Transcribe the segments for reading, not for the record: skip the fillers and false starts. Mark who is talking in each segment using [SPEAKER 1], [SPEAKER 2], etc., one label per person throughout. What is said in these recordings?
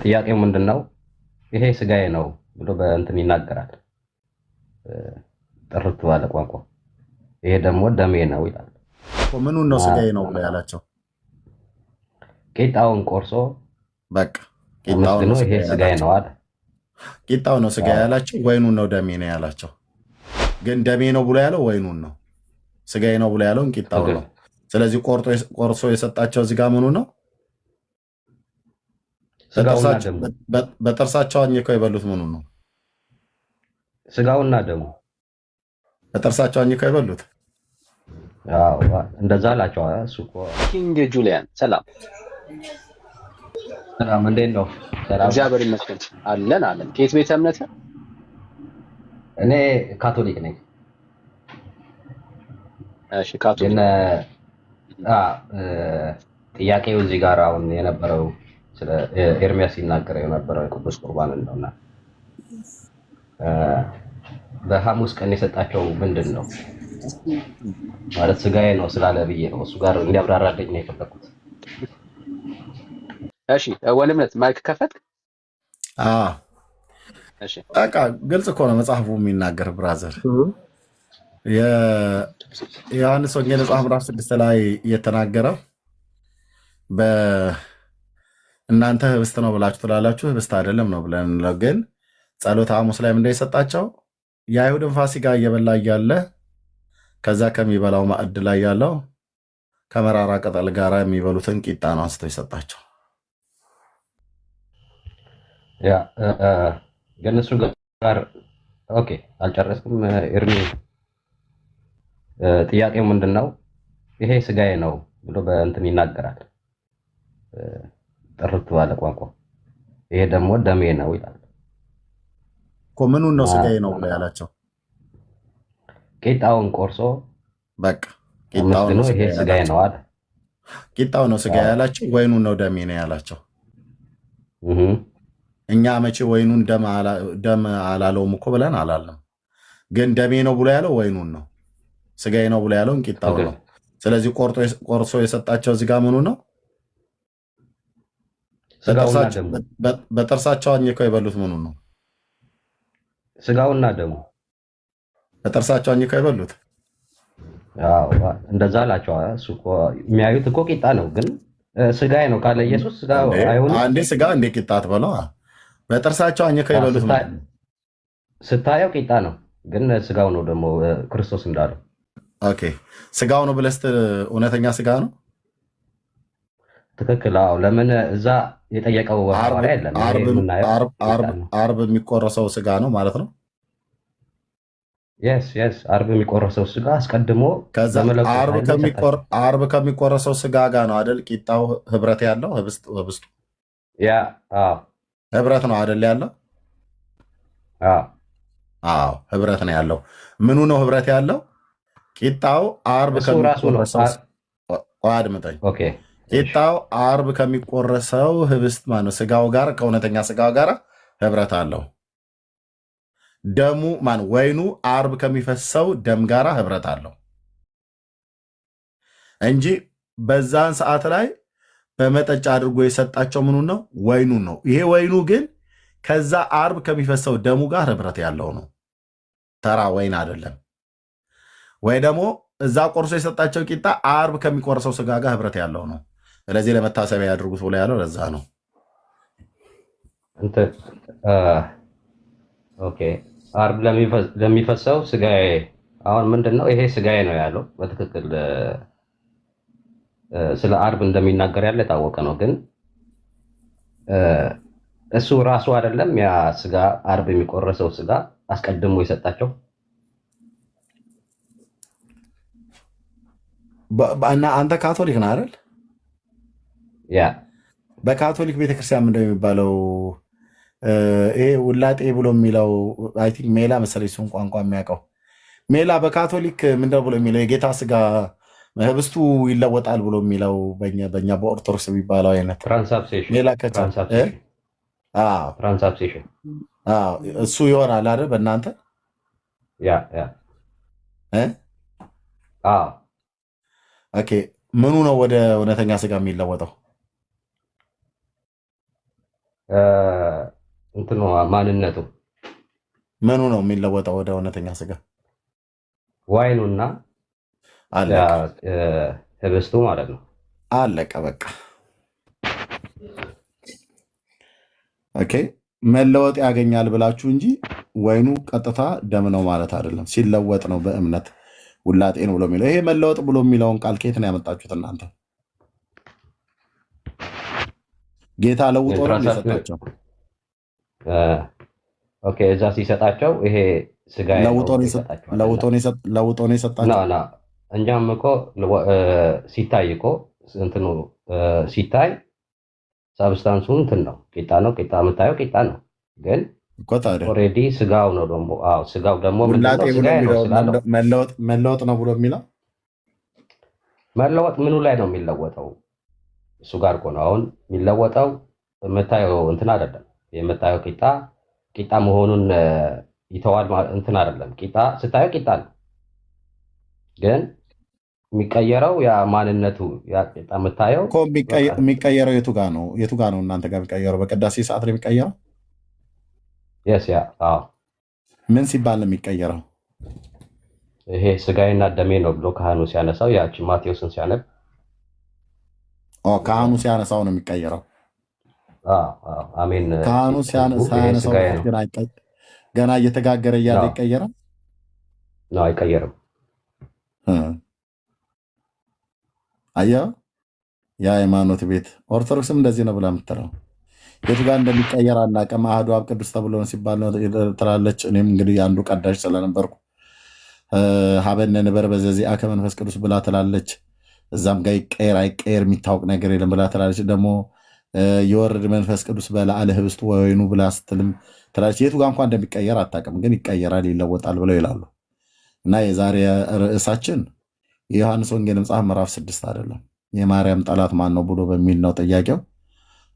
[SPEAKER 1] ጥያቄው ምንድነው? ይሄ ስጋዬ ነው ብሎ በእንትን ይናገራል ጥርት ባለ ቋንቋ። ይሄ ደግሞ ደሜ ነው ይላል።
[SPEAKER 2] ምኑን ነው ስጋዬ ነው ብሎ ያላቸው?
[SPEAKER 1] ቂጣውን ቆርሶ
[SPEAKER 2] በቃ ቂጣው
[SPEAKER 1] አመስግኖ
[SPEAKER 2] ነው
[SPEAKER 1] ይሄ ስጋዬ ነው አለ።
[SPEAKER 2] ቂጣው ነው ስጋ ያላቸው፣ ወይኑን ነው ደሜ ነው ያላቸው? ግን ደሜ ነው ብሎ ያለው ወይኑን ነው፣ ስጋዬ ነው ብሎ ያለውን ቂጣው ነው። ስለዚህ ቆርሶ የሰጣቸው እዚህ ጋር ምኑ ነው? በጥርሳቸው አኝከው የበሉት ምኑ ነው?
[SPEAKER 1] ስጋውና ደሙ
[SPEAKER 2] በጥርሳቸው አኝከው የበሉት
[SPEAKER 1] እንደዛ አላቸው። እሱ እኮ
[SPEAKER 3] ኪንግ ጁሊያን ሰላም
[SPEAKER 1] ሰላም፣ እንዴት ነው? ሰላም፣
[SPEAKER 3] እግዚአብሔር ይመስገን። አለን አለን። ከየት ቤተ እምነት?
[SPEAKER 1] እኔ ካቶሊክ ነኝ።
[SPEAKER 3] እሺ ካቶሊክ።
[SPEAKER 1] ጥያቄው እዚህ ጋር አሁን የነበረው ስለ ኤርሚያስ ሲናገር የነበረው የቅዱስ ቁርባን ነውና በሐሙስ ቀን የሰጣቸው ምንድን ነው ማለት ስጋዬ ነው ስላለ ብዬ ነው እሱ ጋር እንዲያብራራልኝ ነው የፈለኩት።
[SPEAKER 3] እሺ ወንድምነት ማይክ ከፈት።
[SPEAKER 2] እሺ በቃ ግልጽ እኮ ነው መጽሐፉ የሚናገር ብራዘር። የዮሐንስ ወንጌል መጽሐፍ ምዕራፍ 6 ላይ የተናገረው እናንተ ህብስት ነው ብላችሁ ትላላችሁ፣ ህብስት አይደለም ነው ብለን እንለው። ግን ጸሎተ ሐሙስ ላይ ምንድን የሰጣቸው? የአይሁድን ፋሲካ እየበላ እያለ ከዛ ከሚበላው ማዕድ ላይ ያለው ከመራራ ቅጠል ጋር የሚበሉትን ቂጣ ነው አንስቶ የሰጣቸው።
[SPEAKER 1] ያ ግን እሱ ጋር ኦኬ፣ አልጨረስኩም። ኤርሚ ጥያቄው ምንድነው? ይሄ ስጋዬ ነው ብሎ በእንትን ይናገራል ጥርት ባለ ቋንቋ። ይሄ ደግሞ ደሜ ነው ይላል
[SPEAKER 2] እኮ። ምኑን ነው ስጋዬ ነው ብሎ ያላቸው?
[SPEAKER 1] ቂጣውን ቆርሶ
[SPEAKER 2] በቃ ቂጣው ነው
[SPEAKER 1] ይሄ ስጋዬ ነው አለ።
[SPEAKER 2] ቂጣው ነው ስጋ ያላቸው፣ ወይኑን ነው ደሜ ነው ያላቸው? እኛ መቼ ወይኑን ደም አላለውም እኮ ብለን አላለም። ግን ደሜ ነው ብሎ ያለው ወይኑን ነው፣ ስጋዬ ነው ብሎ ያለውን ቂጣው ነው። ስለዚህ ቆርሶ የሰጣቸው እዚህ ጋር ምኑ ነው? በጥርሳቸው አኝከው የበሉት ምኑ ነው?
[SPEAKER 1] ስጋውና ደሙ
[SPEAKER 2] በጥርሳቸው አኝከው የበሉት
[SPEAKER 1] እንደዛ አላቸው። እሱ እኮ የሚያዩት እኮ ቂጣ ነው። ግን ስጋዬ ነው ካለ ኢየሱስ ስጋ አይሆንም።
[SPEAKER 2] አንዴ ስጋ እንዴ ቂጣ አትበለው። በጥርሳቸው አኝከው የበሉት
[SPEAKER 1] ስታየው ቂጣ ነው፣ ግን ስጋው ነው ደግሞ ክርስቶስ እንዳለው።
[SPEAKER 2] ኦኬ ስጋው ነው ብለህ እውነተኛ ስጋ ነው።
[SPEAKER 1] ትክክል። አዎ። ለምን እዛ የጠየቀው ሐዋርያ የለም።
[SPEAKER 2] ዓርብ የሚቆረሰው ስጋ ነው ማለት ነው።
[SPEAKER 1] የስ አርብ የሚቆረሰው ስጋ አስቀድሞ
[SPEAKER 2] ዓርብ ከሚቆረሰው ስጋ ጋር ነው አይደል? ቂጣው ህብረት ያለው ህብስቱ
[SPEAKER 1] ያ
[SPEAKER 2] ህብረት ነው አይደል ያለው? አዎ ህብረት ነው ያለው። ምኑ ነው ህብረት ያለው? ቂጣው ዓርብ ከሚቆረሰው አድምጠኝ። ቂጣው ዓርብ ከሚቆረሰው ህብስት ማነው ስጋው ጋር ከእውነተኛ ስጋው ጋር ህብረት አለው። ደሙ ወይኑ ዓርብ ከሚፈሰው ደም ጋር ህብረት አለው እንጂ በዛን ሰዓት ላይ በመጠጫ አድርጎ የሰጣቸው ምኑ ነው? ወይኑን ነው። ይሄ ወይኑ ግን ከዛ ዓርብ ከሚፈሰው ደሙ ጋር ህብረት ያለው ነው። ተራ ወይን አይደለም። ወይ ደግሞ እዛ ቆርሶ የሰጣቸው ቂጣ ዓርብ ከሚቆርሰው ስጋ ጋር ህብረት ያለው ነው። ስለዚህ ለመታሰቢያ ያድርጉት ብሎ ያለው ለዛ ነው።
[SPEAKER 1] ኦኬ ዓርብ ለሚፈሰው ስጋዬ። አሁን ምንድነው ይሄ ስጋዬ ነው ያለው? በትክክል ስለ ዓርብ እንደሚናገር ያለ የታወቀ ነው። ግን እሱ ራሱ አይደለም ያ ስጋ ዓርብ የሚቆረሰው ስጋ አስቀድሞ የሰጣቸው።
[SPEAKER 2] እና አንተ ካቶሊክ ነህ አይደል?
[SPEAKER 1] ያ
[SPEAKER 2] በካቶሊክ ቤተክርስቲያን ምንድነው የሚባለው? ይሄ ውላጤ ብሎ የሚለው አይ ቲንክ ሜላ መሰለኝ እሱን ቋንቋ የሚያውቀው ሜላ። በካቶሊክ ምንድነው ብሎ የሚለው የጌታ ስጋ ህብስቱ ይለወጣል ብሎ የሚለው በኛ በኦርቶዶክስ የሚባለው አይነት
[SPEAKER 1] ትራንስአብሴሽን
[SPEAKER 2] እሱ ይሆናል አይደል በእናንተ? ኦኬ ምኑ ነው ወደ እውነተኛ ስጋ የሚለወጠው?
[SPEAKER 1] እንትኑ ማንነቱ
[SPEAKER 2] ምኑ ነው የሚለወጠው ወደ እውነተኛ ስጋ?
[SPEAKER 1] ዋይኑና
[SPEAKER 2] አለቀ
[SPEAKER 1] ህብስቱ ማለት ነው።
[SPEAKER 2] አለቀ በቃ። ኦኬ መለወጥ ያገኛል ብላችሁ እንጂ ወይኑ ቀጥታ ደም ነው ማለት አይደለም። ሲለወጥ ነው በእምነት ውላጤ ነው ብሎ የሚለው። ይሄ መለወጥ ብሎ የሚለውን ቃል ከየት ነው ያመጣችሁት እናንተ? ጌታ ለውጦ ነው የሰጣቸው።
[SPEAKER 1] ኦኬ እዛ ሲሰጣቸው ይሄ ስጋ
[SPEAKER 2] ለውጦ ነው የሰጣቸው።
[SPEAKER 1] እኛም እኮ ሲታይ እኮ እንትኑ ሲታይ ሳብስታንሱ እንትን ነው ቂጣ ነው። ቂጣ የምታየው ቂጣ ነው፣ ግን ኦልሬዲ ስጋው ነው ደግሞ። ስጋው ደግሞ
[SPEAKER 2] መለወጥ ነው ብሎ የሚለው
[SPEAKER 1] መለወጥ ምኑ ላይ ነው የሚለወጠው? እሱ ጋር እኮ ነው አሁን የሚለወጠው። የምታየው እንትን አይደለም። የምታየው ቂጣ መሆኑን ይተዋል እንትን አይደለም። ቂጣ ስታየው ቂጣ ነው፣ ግን የሚቀየረው ያ ማንነቱ ያ ቂጣ የምታየው
[SPEAKER 2] እኮ የሚቀየረው የቱ ጋር ነው? የቱ ጋር ነው እናንተ ጋር የሚቀየረው? በቅዳሴ ሰዓት ነው የሚቀየረው? ምን ሲባል ነው የሚቀየረው?
[SPEAKER 1] ይሄ ስጋዬና ደሜ ነው ብሎ ካህኑ ሲያነሳው፣ ያቺ ማቴዎስን ሲያነብ
[SPEAKER 2] ካህኑ ሲያነሳው ነው የሚቀየረው።
[SPEAKER 1] አሜን።
[SPEAKER 2] ካህኑ ሲያነሳው ገና እየተጋገረ እያለ ይቀየራል?
[SPEAKER 1] አይቀየርም።
[SPEAKER 2] አየኸው፣ የሃይማኖት ቤት ኦርቶዶክስም እንደዚህ ነው ብላ የምትለው የቱ ጋር እንደሚቀየር አናውቅም። አሐዱ አብ ቅዱስ ተብሎ ሲባል ትላለች። እኔም እንግዲህ አንዱ ቀዳሽ ስለነበርኩ ሀበነ ንበር በዘዚአከ መንፈስ ቅዱስ ብላ ትላለች። እዛም ጋር ይቀየር አይቀየር የሚታወቅ ነገር የለም ብላ ትላለች። ደግሞ የወረድ መንፈስ ቅዱስ በላዕለ ህብስቱ ወይኑ ብላ ስትልም ትላለች። የቱ ጋር እንኳን እንደሚቀየር አታውቅም፣ ግን ይቀየራል ይለወጣል ብለው ይላሉ። እና የዛሬ ርዕሳችን የዮሐንስ ወንጌል መጽሐፍ ምዕራፍ 6 አይደለም፣ የማርያም ጠላት ማን ነው ብሎ በሚል ነው ጥያቄው።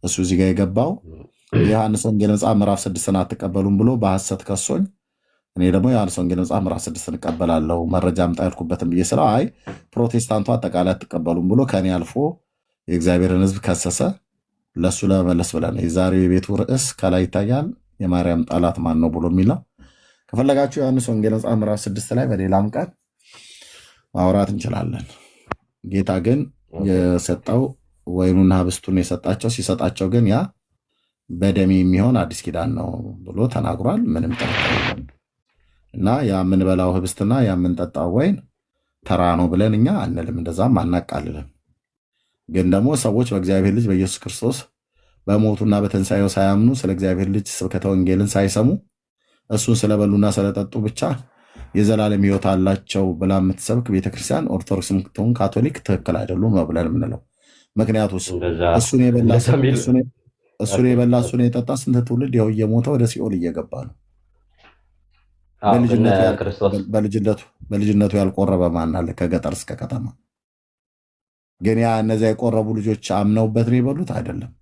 [SPEAKER 2] እሱ እዚህ ጋር የገባው የዮሐንስ ወንጌል መጽሐፍ ምዕራፍ 6ን አትቀበሉም ብሎ በሐሰት ከሶኝ፣ እኔ ደግሞ የዮሐንስ ወንጌል መጽሐፍ ምዕራፍ 6 እቀበላለሁ መረጃ አምጣ ያልኩበትም ብዬ ስለው አይ ፕሮቴስታንቱ አጠቃላይ አትቀበሉም ብሎ ከኔ አልፎ የእግዚአብሔርን ሕዝብ ከሰሰ። ለእሱ ለመመለስ ብለን የዛሬው የቤቱ ርዕስ ከላይ ይታያል፣ የማርያም ጠላት ማን ነው ብሎ የሚለው። ከፈለጋችሁ ዮሐንስ ወንጌል መጽሐፍ ምዕራፍ 6 ላይ በሌላም ቀን ማውራት እንችላለን። ጌታ ግን የሰጠው ወይኑና ህብስቱን የሰጣቸው ሲሰጣቸው ግን ያ በደሜ የሚሆን አዲስ ኪዳን ነው ብሎ ተናግሯል። ምንም ጥርጥር የለም። እና ያ የምንበላው ህብስትና ያ የምንጠጣው ወይን ተራ ነው ብለን እኛ አንልም፣ እንደዛም አናቃልልም። ግን ደግሞ ሰዎች በእግዚአብሔር ልጅ በኢየሱስ ክርስቶስ በሞቱና በትንሣኤው ሳያምኑ ስለ እግዚአብሔር ልጅ ስብከተ ወንጌልን ሳይሰሙ እሱን ስለበሉና ስለጠጡ ብቻ የዘላለም ሕይወት አላቸው ብላ የምትሰብክ ቤተክርስቲያን ኦርቶዶክስም ትሁን ካቶሊክ ትክክል አይደሉም ነው ብለን የምንለው። ምክንያቱም እሱን የበላ እሱን የጠጣ ስንት ትውልድ ይኸው እየሞተ ወደ ሲኦል እየገባ ነው። በልጅነቱ ያልቆረበ ማን አለ? ከገጠር እስከ ከተማ። ግን ያ እነዚያ የቆረቡ ልጆች አምነውበት ነው የበሉት? አይደለም።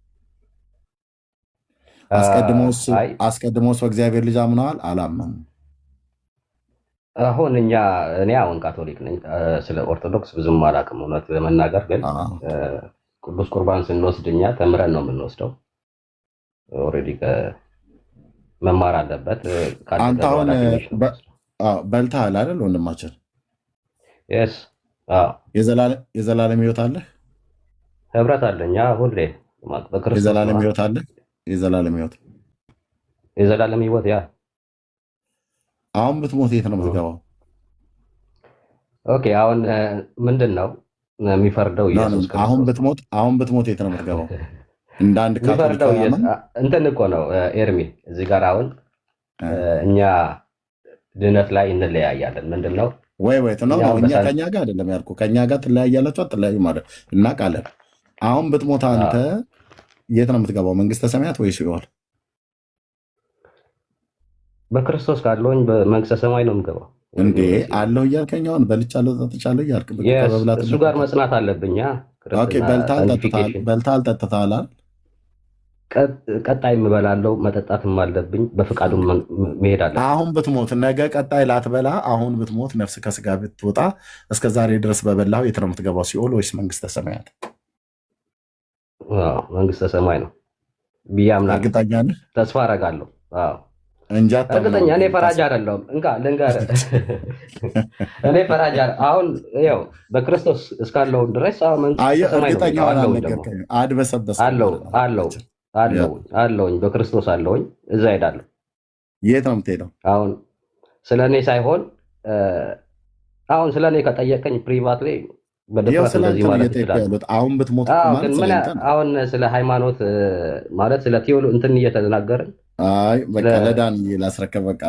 [SPEAKER 2] አስቀድሞስ በእግዚአብሔር ልጅ አምነዋል? አላመኑም።
[SPEAKER 1] አሁን እኔ አሁን ካቶሊክ ነኝ። ስለ ኦርቶዶክስ ብዙም አላውቅም እውነት ለመናገር። ግን ቅዱስ ቁርባን ስንወስድ እኛ ተምረን ነው የምንወስደው። ኦልሬዲ መማር አለበት።
[SPEAKER 2] አንተ አሁን በልተሃል አይደል ወንድማችን? የዘላለም ሕይወት አለ፣
[SPEAKER 1] ህብረት አለ። እኛ ሁሌ
[SPEAKER 2] የዘላለም ሕይወት አለ። የዘላለም
[SPEAKER 1] ሕይወት ያ
[SPEAKER 2] አሁን ብትሞት የት ነው የምትገባው?
[SPEAKER 1] ኦኬ አሁን ምንድን ነው የሚፈርደው? ኢየሱስ ክርስቶስ።
[SPEAKER 2] አሁን ብትሞት የት ነው የምትገባው? እንደ አንድ ካቶሊክ
[SPEAKER 1] እንትን እኮ ነው ኤርሚ፣ እዚህ ጋር አሁን እኛ ድነት ላይ እንለያያለን። ምንድን ነው
[SPEAKER 2] ወይ ነው እኛ ከኛ ጋር አይደለም ያልኩ። ከኛ ጋር ትለያያላችሁ አትለያዩ ማለት እናውቃለን። አሁን ብትሞት አንተ የት ነው የምትገባው? መንግስተ ሰማያት ወይ ሲኦል?
[SPEAKER 1] በክርስቶስ ካለሁኝ በመንግስተ ሰማይ ነው የምገባው።
[SPEAKER 2] እንዴ አለሁ እያልከኝ አሁን በልቻለሁ ጠጥቻለሁ እያልክ
[SPEAKER 1] እሱ ጋር መጽናት አለብኝ።
[SPEAKER 2] በልታል ጠጥታል።
[SPEAKER 1] ቀጣይ የምበላለው መጠጣትም አለብኝ። በፍቃዱ መሄድ አለ።
[SPEAKER 2] አሁን ብትሞት ነገ ቀጣይ ላትበላ፣ አሁን ብትሞት ነፍስ ከስጋ ብትወጣ እስከ ዛሬ ድረስ በበላው የት ነው የምትገባው? ሲኦል ወይስ መንግስተ ሰማያት?
[SPEAKER 1] መንግስተ ሰማይ ነው። ብዬ አምናለሁ።
[SPEAKER 2] እርግጠኛ ነህ?
[SPEAKER 1] ተስፋ አደርጋለሁ። አዎ
[SPEAKER 2] እንጂ
[SPEAKER 1] እርግጠኛ። እኔ ፈራጅ
[SPEAKER 2] አታምነውም።
[SPEAKER 1] አይደለሁም። ልንገርህ፣ እኔ ፈራጅ አሁን ያው በክርስቶስ እስካለሁ ድረስ መንግስተ
[SPEAKER 2] አየህ፣
[SPEAKER 1] ሰማይ ነው
[SPEAKER 2] እርግጠኛ
[SPEAKER 1] የሚለው
[SPEAKER 2] ሆነህ
[SPEAKER 1] አለሁኝ። ደግሞ
[SPEAKER 2] አልነገርከኝም። አድበሰበስክ
[SPEAKER 1] አለው
[SPEAKER 2] ማለት ነው።
[SPEAKER 1] አለው አለውኝ በክርስቶስ አለውኝ። እዛ ሄዳለሁ።
[SPEAKER 2] የት ነው የምትሄደው?
[SPEAKER 1] አሁን ስለ እኔ ሳይሆን አሁን ስለ እኔ ከጠየቀኝ ፕሪቫት ላይ
[SPEAKER 2] ያው
[SPEAKER 1] በድፍረት
[SPEAKER 2] ስለ
[SPEAKER 1] እንደዚህ
[SPEAKER 2] አንተ ነው
[SPEAKER 1] ማለት
[SPEAKER 2] እየጠየኩህ
[SPEAKER 1] ይችላል።
[SPEAKER 2] ያሉት። አሁን ብትሞት እኮ
[SPEAKER 1] አዎ
[SPEAKER 2] ማለት
[SPEAKER 1] ግን
[SPEAKER 2] ስለ
[SPEAKER 1] ምን
[SPEAKER 2] አንተ ነው።
[SPEAKER 1] አሁን ስለ ሃይማኖት ማለት ስለ ቴዎሎ እንትን እየተናገርን
[SPEAKER 2] አይ በቃ
[SPEAKER 1] ስለ
[SPEAKER 2] ለዳን ላስረከብ። በቃ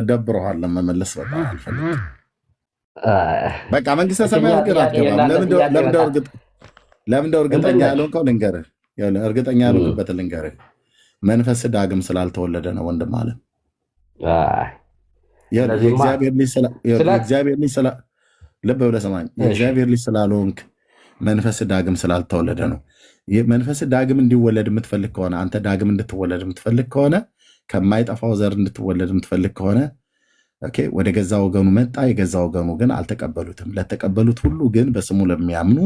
[SPEAKER 2] ደብሮሃል ለመመለስ በቃ አልፈልግም። በቃ መንግስተ
[SPEAKER 1] እችኛ
[SPEAKER 2] ሰማያት ግን
[SPEAKER 1] ጥያቄ
[SPEAKER 2] አትገባም።
[SPEAKER 1] የእናንተ ጥያቄ በቃ
[SPEAKER 2] ለምንደው
[SPEAKER 1] እንትን
[SPEAKER 2] እርግጠኛ
[SPEAKER 1] ነች።
[SPEAKER 2] ያልሆንከው ልንገርህ። እርግጠኛ ያልሆንክበትን ልንገርህ። መንፈስ ዳግም ስላልተወለደ ነው ወንድም አለ።
[SPEAKER 1] ስለዚህማ
[SPEAKER 2] የእግዚአብሔር ልጅ ልብ ብለህ ስማኝ። የእግዚአብሔር ልጅ ስላልሆንክ መንፈስ ዳግም ስላልተወለደ ነው። መንፈስ ዳግም እንዲወለድ የምትፈልግ ከሆነ አንተ ዳግም እንድትወለድ የምትፈልግ ከሆነ ከማይጠፋው ዘር እንድትወለድ የምትፈልግ ከሆነ ወደ ገዛ ወገኑ መጣ፣ የገዛ ወገኑ ግን አልተቀበሉትም። ለተቀበሉት ሁሉ ግን በስሙ ለሚያምኑ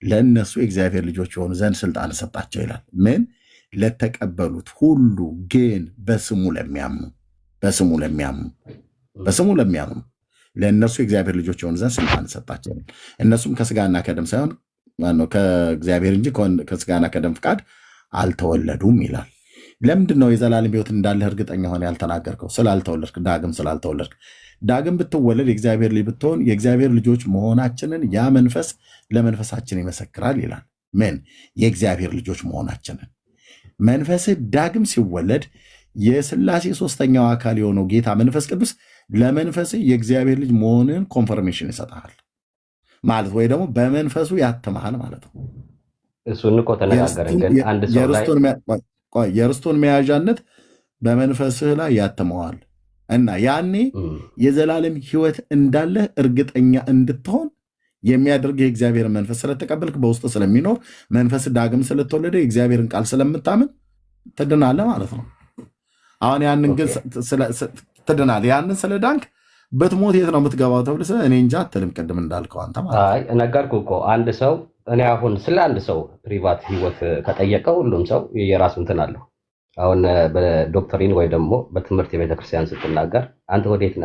[SPEAKER 2] ለእነሱ የእግዚአብሔር ልጆች የሆኑ ዘንድ ስልጣን ሰጣቸው ይላል። ምን? ለተቀበሉት ሁሉ ግን በስሙ ለሚያምኑ ለእነሱ የእግዚአብሔር ልጆች የሆኑ ዘንድ ስልጣን ሰጣቸው። እነሱም ከስጋና ከደም ሳይሆን ከእግዚአብሔር እንጂ ከስጋና ከደም ፍቃድ አልተወለዱም ይላል። ለምንድን ነው የዘላለም ሕይወት እንዳለህ እርግጠኛ ሆነ ያልተናገርከው? ስላልተወለድክ፣ ዳግም ስላልተወለድክ። ዳግም ብትወለድ የእግዚአብሔር ልጅ ብትሆን የእግዚአብሔር ልጆች መሆናችንን ያ መንፈስ ለመንፈሳችን ይመሰክራል ይላል። ምን? የእግዚአብሔር ልጆች መሆናችንን። መንፈስህ ዳግም ሲወለድ የሥላሴ ሦስተኛው አካል የሆነው ጌታ መንፈስ ቅዱስ ለመንፈስህ የእግዚአብሔር ልጅ መሆንን ኮንፈርሜሽን ይሰጥሃል ማለት፣ ወይ ደግሞ በመንፈሱ ያትመሃል ማለት ነው።
[SPEAKER 1] እሱን እኮ ተነጋገርን። ግን አንድ ሰው ላይ
[SPEAKER 2] የርስቱን መያዣነት በመንፈስህ ላይ ያትመዋል እና ያኔ የዘላለም ሕይወት እንዳለህ እርግጠኛ እንድትሆን የሚያደርግ የእግዚአብሔር መንፈስ ስለተቀበልክ በውስጥ ስለሚኖር መንፈስ ዳግም ስለተወለደ የእግዚአብሔርን ቃል ስለምታምን ትድናለህ ማለት ነው። አሁን ያንን ግን ትድናለህ። ያንን ስለ ዳንክ ብትሞት የት ነው የምትገባው ተብለህ እኔ እንጃ አትልም። ቅድም እንዳልከው አንተ ማለት
[SPEAKER 1] ነገርኩህ እኮ አንድ ሰው እኔ አሁን ስለ አንድ ሰው ፕሪቫት ህይወት ከጠየቀ ሁሉም ሰው የራሱ እንትን አለው። አሁን በዶክትሪን ወይ ደግሞ በትምህርት የቤተክርስቲያን ስትናገር አንተ ወዴት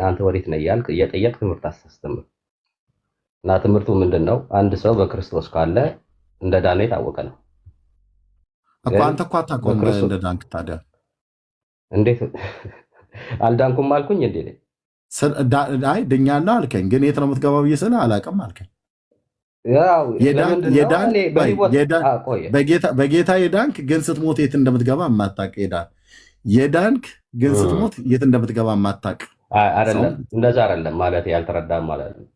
[SPEAKER 1] ነህ እያልክ እየጠየቅ ትምህርት አስተምር እና ትምህርቱ ምንድን ነው? አንድ ሰው በክርስቶስ ካለ እንደ ዳነ የታወቀ ነው
[SPEAKER 2] እኮ። አንተ እኮ አታውቀውም እንደ ዳንክ። ታዲያ እንዴት
[SPEAKER 1] አልዳንኩም አልኩኝ እንዴ?
[SPEAKER 2] አይ ድኛለሁ አልከኝ፣ ግን የት ነው የምትገባው ብዬ ስለ አላውቅም አልከኝ። በጌታ የዳንክ ግን ስትሞት የት እንደምትገባ የማታውቅ የዳንክ ግን ስትሞት የት እንደምትገባ የማታውቅ
[SPEAKER 1] አይደለም። እንደዛ አይደለም ማለት ያልተረዳም ማለት ነው።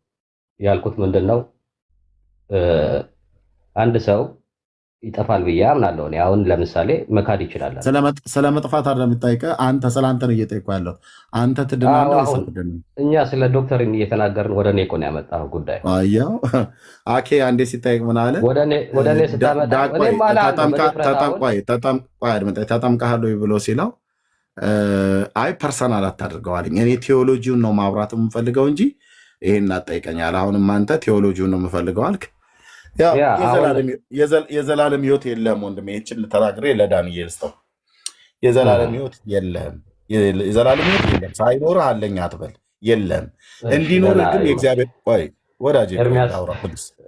[SPEAKER 1] ያልኩት ምንድን ነው አንድ ሰው ይጠፋል ብዬ አምናለሁ። እኔ አሁን ለምሳሌ መካድ ይችላል።
[SPEAKER 2] ስለ መጥፋት አይደለም የምጠይቀህ፣ ስለ አንተ ነው እየጠየኩህ ያለው። አንተ ትድናለህ?
[SPEAKER 1] እኛ ስለ ዶክተሪን እየተናገርን ወደ እኔ እኮ ነው ያመጣኸው ጉዳይ።
[SPEAKER 2] አየኸው አኬ አንዴ ሲጠይቅ ምን አለ?
[SPEAKER 1] ወደ እኔ ስታመጣ
[SPEAKER 2] ተጠምቀሃል ወይ ብሎ ሲለው አይ ፐርሰናል አታድርገዋልኝ፣ እኔ ቴዎሎጂውን ነው ማውራት የምፈልገው እንጂ ይሄን አትጠይቀኛል። አሁንም አንተ ቴዎሎጂውን ነው የምፈልገው አልክ። የዘላለም ሕይወት የለህም ወንድሜ። ይህችን ተናግሬ ለዳንኤል ልስጠው። የዘላለም ሕይወት የለህም። የዘላለም ሕይወት የለም። ሳይኖርህ አለኝ አትበል። የለም። እንዲኖርህ ግን የእግዚአብሔር ቆይ ወዳጄ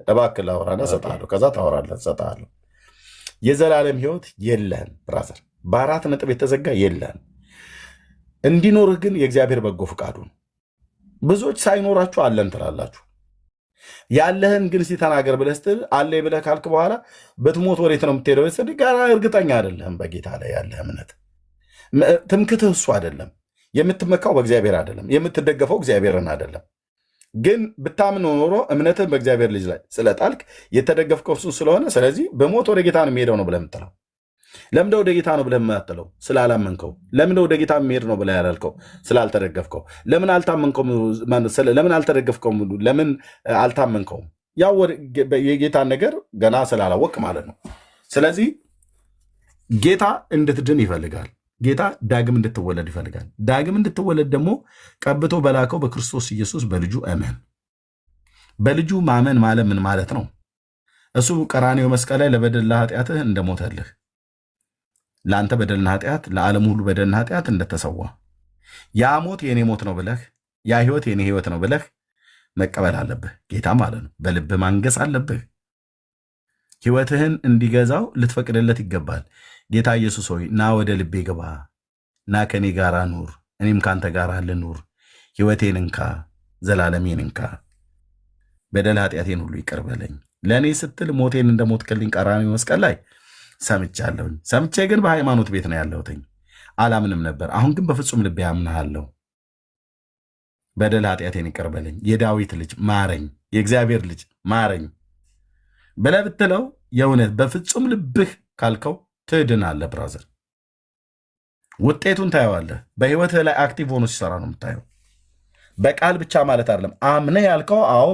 [SPEAKER 2] እባክህ ላውራና እሰጥሃለሁ። ከዛ ታወራለህ እሰጥሃለሁ። የዘላለም ሕይወት የለህም ብራዘር። በአራት ነጥብ የተዘጋ የለህም። እንዲኖርህ ግን የእግዚአብሔር በጎ ፈቃዱ ነው። ብዙዎች ሳይኖራችሁ አለን ትላላችሁ። ያለህን ግን ሲተናገር ብለህ ስትል አለኝ ብለህ ካልክ በኋላ ብትሞት ወዴት ነው የምትሄደው? ጋር እርግጠኛ አይደለህም በጌታ ላይ ያለህ እምነት። ትምክትህ እሱ አይደለም። የምትመካው በእግዚአብሔር አይደለም። የምትደገፈው እግዚአብሔርን አይደለም። ግን ብታምን ኖሮ እምነትህ በእግዚአብሔር ልጅ ላይ ስለጣልክ የተደገፍከው እሱ ስለሆነ፣ ስለዚህ በሞት ወደ ጌታ ነው የሚሄደው ነው ብለህ የምትለው። ለምንድነው ወደ ጌታ ነው ብለህ የማትለው? ስላላመንከው። ለምንድነው ወደ ጌታ የሚሄድ ነው ብለህ ያላልከው? ስላልተደገፍከው። ለምን አልታመንከውም? ለምን አልተደገፍከውም? ለምን አልታመንከውም? ያው የጌታን ነገር ገና ስላላወቅ ማለት ነው። ስለዚህ ጌታ እንድትድን ይፈልጋል። ጌታ ዳግም እንድትወለድ ይፈልጋል። ዳግም እንድትወለድ ደግሞ ቀብቶ በላከው በክርስቶስ ኢየሱስ በልጁ እመን። በልጁ ማመን ማለት ምን ማለት ነው? እሱ ቀራንዮ መስቀል ላይ ለበደል ለኃጢአትህ እንደሞተልህ ለአንተ በደልና ኃጢአት ለዓለም ሁሉ በደልና ኃጢአት እንደተሰዋ ያ ሞት የኔ ሞት ነው ብለህ ያ ህይወት የኔ ህይወት ነው ብለህ መቀበል አለብህ። ጌታ ማለት ነው። በልብህ ማንገስ አለብህ። ህይወትህን እንዲገዛው ልትፈቅድለት ይገባል። ጌታ ኢየሱስ ሆይ ና ወደ ልቤ ግባ፣ ና ከኔ ጋር ኑር፣ እኔም ካንተ ጋር ልኑር። ህይወቴን እንካ፣ ዘላለሜን እንካ፣ በደል ኃጢአቴን ሁሉ ይቅር በለኝ። ለእኔ ስትል ሞቴን እንደ ሞትክልኝ ቀራንዮ መስቀል ላይ ሰምቻለሁኝ። ሰምቼ ግን በሃይማኖት ቤት ነው ያለሁትኝ፣ አላምንም ነበር። አሁን ግን በፍጹም ልቤ አምናሃለሁ። በደል ኃጢአቴን ይቅር በለኝ፣ የዳዊት ልጅ ማረኝ፣ የእግዚአብሔር ልጅ ማረኝ ብለህ ብትለው የእውነት በፍጹም ልብህ ካልከው ትድናለህ። ብራዘር ውጤቱን ታየዋለህ። በህይወትህ ላይ አክቲቭ ሆኖ ሲሰራ ነው የምታየው። በቃል ብቻ ማለት አይደለም። አምነህ ያልከው አዎ፣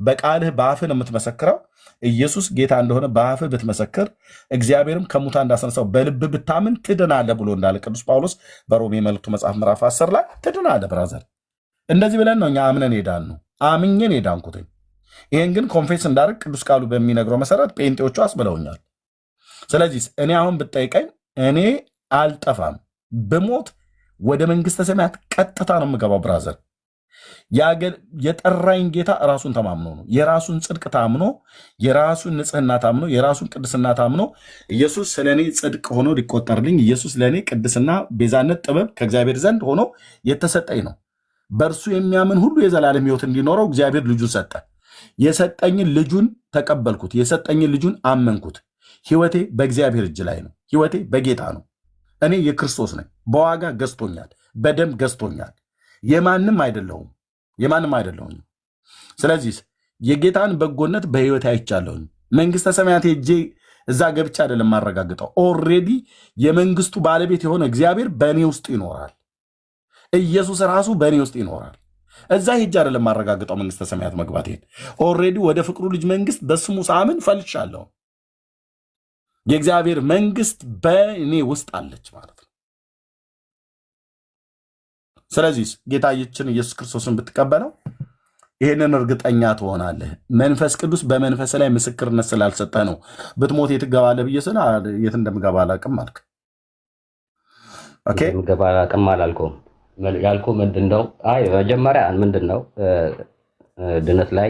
[SPEAKER 2] በቃልህ በአፍህ ነው የምትመሰክረው። ኢየሱስ ጌታ እንደሆነ በአፍህ ብትመሰክር፣ እግዚአብሔርም ከሙታን እንዳስነሳው በልብህ ብታምን ትድናለህ ብሎ እንዳለ ቅዱስ ጳውሎስ በሮሜ መልእክቱ መጽሐፍ ምዕራፍ 10 ላይ ትድናለህ። ብራዘር እንደዚህ ብለን ነው እኛ አምነን ሄዳን ነው አምኜን ሄዳንኩትኝ። ይህን ግን ኮንፌስ እንዳደርግ ቅዱስ ቃሉ በሚነግረው መሰረት ጴንጤዎቹ አስብለውኛል። ስለዚህ እኔ አሁን ብጠይቀኝ እኔ አልጠፋም፣ ብሞት ወደ መንግስተ ሰማያት ቀጥታ ነው የምገባው። ብራዘር የጠራኝ ጌታ ራሱን ተማምኖ ነው፣ የራሱን ጽድቅ ታምኖ፣ የራሱን ንጽህና ታምኖ፣ የራሱን ቅድስና ታምኖ ኢየሱስ ስለእኔ ጽድቅ ሆኖ ሊቆጠርልኝ፣ ኢየሱስ ለእኔ ቅድስና፣ ቤዛነት፣ ጥበብ ከእግዚአብሔር ዘንድ ሆኖ የተሰጠኝ ነው። በእርሱ የሚያምን ሁሉ የዘላለም ሕይወት እንዲኖረው እግዚአብሔር ልጁን ሰጠ። የሰጠኝን ልጁን ተቀበልኩት፣ የሰጠኝን ልጁን አመንኩት። ሕይወቴ በእግዚአብሔር እጅ ላይ ነው። ሕይወቴ በጌታ ነው። እኔ የክርስቶስ ነኝ። በዋጋ ገዝቶኛል፣ በደም ገዝቶኛል። የማንም አይደለሁም፣ የማንም አይደለሁም። ስለዚህ የጌታን በጎነት በሕይወቴ አይቻለሁኝ። መንግስተ ሰማያት ሄጄ እዛ ገብቻ አይደለም ማረጋግጠው። ኦልሬዲ የመንግስቱ ባለቤት የሆነ እግዚአብሔር በእኔ ውስጥ ይኖራል። ኢየሱስ ራሱ በእኔ ውስጥ ይኖራል። እዛ ሄጄ አይደለም ማረጋግጠው መንግስተ ሰማያት መግባቴን። ኦልሬዲ ወደ ፍቅሩ ልጅ መንግስት በስሙ ሳምን ፈልሻለሁ። የእግዚአብሔር መንግስት በእኔ ውስጥ አለች ማለት ነው። ስለዚህ ጌታችን ኢየሱስ ክርስቶስን ብትቀበለው ይህንን እርግጠኛ ትሆናለህ። መንፈስ ቅዱስ በመንፈስ ላይ ምስክርነት ስላልሰጠ ነው ብትሞት የት ትገባለህ ብዬ ስለ የት እንደምገባ አላውቅም አልክ። ኦኬ
[SPEAKER 1] እንደምገባ አላውቅም አላልኩም። ያልኩህ ምንድን ነው? አይ መጀመሪያ ምንድን ነው ድነት ላይ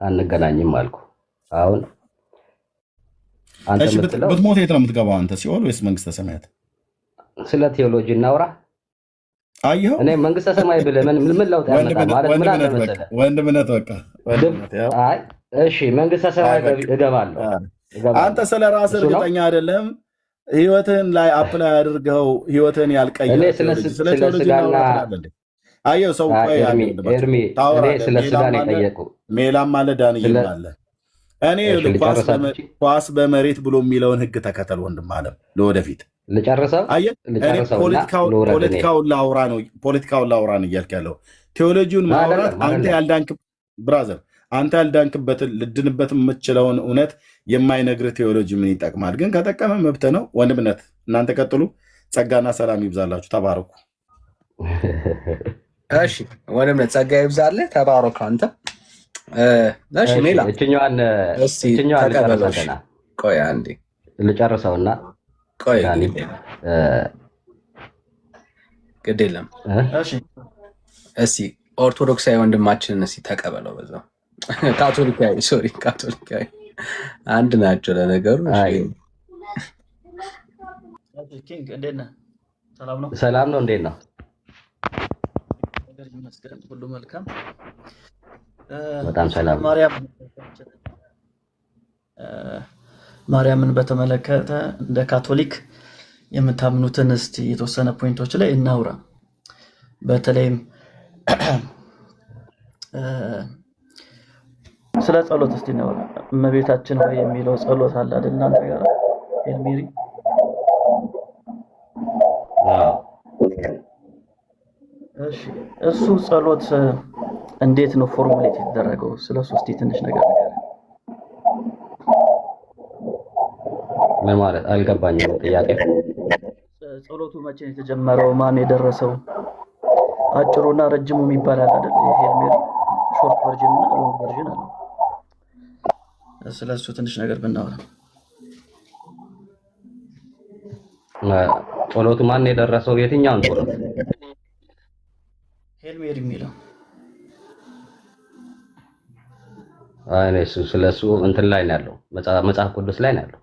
[SPEAKER 1] አንገናኝም አልኩ። አሁን አንተ
[SPEAKER 2] ብትሞት የት ነው የምትገባው? አንተ ሲኦል ወይስ መንግስተ ሰማያት?
[SPEAKER 1] ስለ ቴዎሎጂ እናውራ።
[SPEAKER 2] አየኸው፣
[SPEAKER 1] እኔ መንግስተ ሰማይ ብለህ ምን ለውጥ ያመጣል ማለት ምን አለ መሰለህ?
[SPEAKER 2] ወንድምነት በቃ
[SPEAKER 1] አይ እሺ፣ መንግስተ ሰማይ እገባለሁ።
[SPEAKER 2] አንተ ስለ ራስህ እርግጠኛ አይደለም። ህይወትህን ላይ አፕላይ አድርገው ህይወትህን ያልቀየረ
[SPEAKER 1] ስለ ስጋና
[SPEAKER 2] አየው ሰው
[SPEAKER 1] ኤርሚ ስለ ስጋ ነው የጠየቁህ።
[SPEAKER 2] ሜላም አለ ዳንኤል አለ። እኔ ኳስ በመሬት ብሎ የሚለውን ህግ ተከተል ወንድም አለም። ለወደፊት
[SPEAKER 1] ልጨርሰው
[SPEAKER 2] ፖለቲካውን ላውራ ነው እያልክ ያለው። ቴዎሎጂውን ማውራት ብራዘር አንተ ያልዳንክበትን ልድንበት የምችለውን እውነት የማይነግርህ ቴዎሎጂ ምን ይጠቅማል? ግን ከጠቀመ መብት ነው። ወንድምነት እናንተ ቀጥሉ። ጸጋና ሰላም ይብዛላችሁ። ተባረኩ።
[SPEAKER 3] እሺ ወንድምነት ጸጋ ይብዛልህ። ተባረኩ አንተ። እሺ ሜላ
[SPEAKER 1] እችኛዋን ልጨርሰውና
[SPEAKER 3] ቆይ አንዴ
[SPEAKER 1] ልጨርሰውና
[SPEAKER 3] ቆይ ግድ የለም። እስኪ ኦርቶዶክሳዊ ወንድማችንን እስኪ ተቀበለው በዛው። ካቶሊካዊ አንድ ናቸው ለነገሩ።
[SPEAKER 1] ሰላም ነው። እንዴት ነው?
[SPEAKER 4] ሁሉ መልካም፣
[SPEAKER 1] በጣም ሰላም።
[SPEAKER 4] ማርያምን በተመለከተ እንደ ካቶሊክ የምታምኑትን እስቲ የተወሰነ ፖይንቶች ላይ እናውራ። በተለይም ስለ ጸሎት እስቲ እናውራ። እመቤታችን ሆይ የሚለው ጸሎት አለ አይደል? እናንተ ጋር ኤልሚሪ እሱ ጸሎት እንዴት ነው ፎርሙሌት የተደረገው? ስለሱ እስቲ ትንሽ ነገር
[SPEAKER 1] ምን ማለት አልገባኝም ጥያቄ።
[SPEAKER 4] ጸሎቱ መቼ ነው የተጀመረው? ማን የደረሰው? አጭሩና ረጅሙ የሚባል አለ አይደል? ኤልሚሪ ሾርት ቨርዥን እና ሎንግ ቨርዥን አለ። ስለሱ ትንሽ ነገር ብናወራ።
[SPEAKER 1] ጸሎቱ ማን የደረሰው? የትኛውን ጸሎት?
[SPEAKER 4] ሄል ሜሪ የሚለው
[SPEAKER 1] እኔ ስለሱ እንትን ላይ ነው ያለው፣ መጽሐፍ ቅዱስ ላይ ነው ያለው።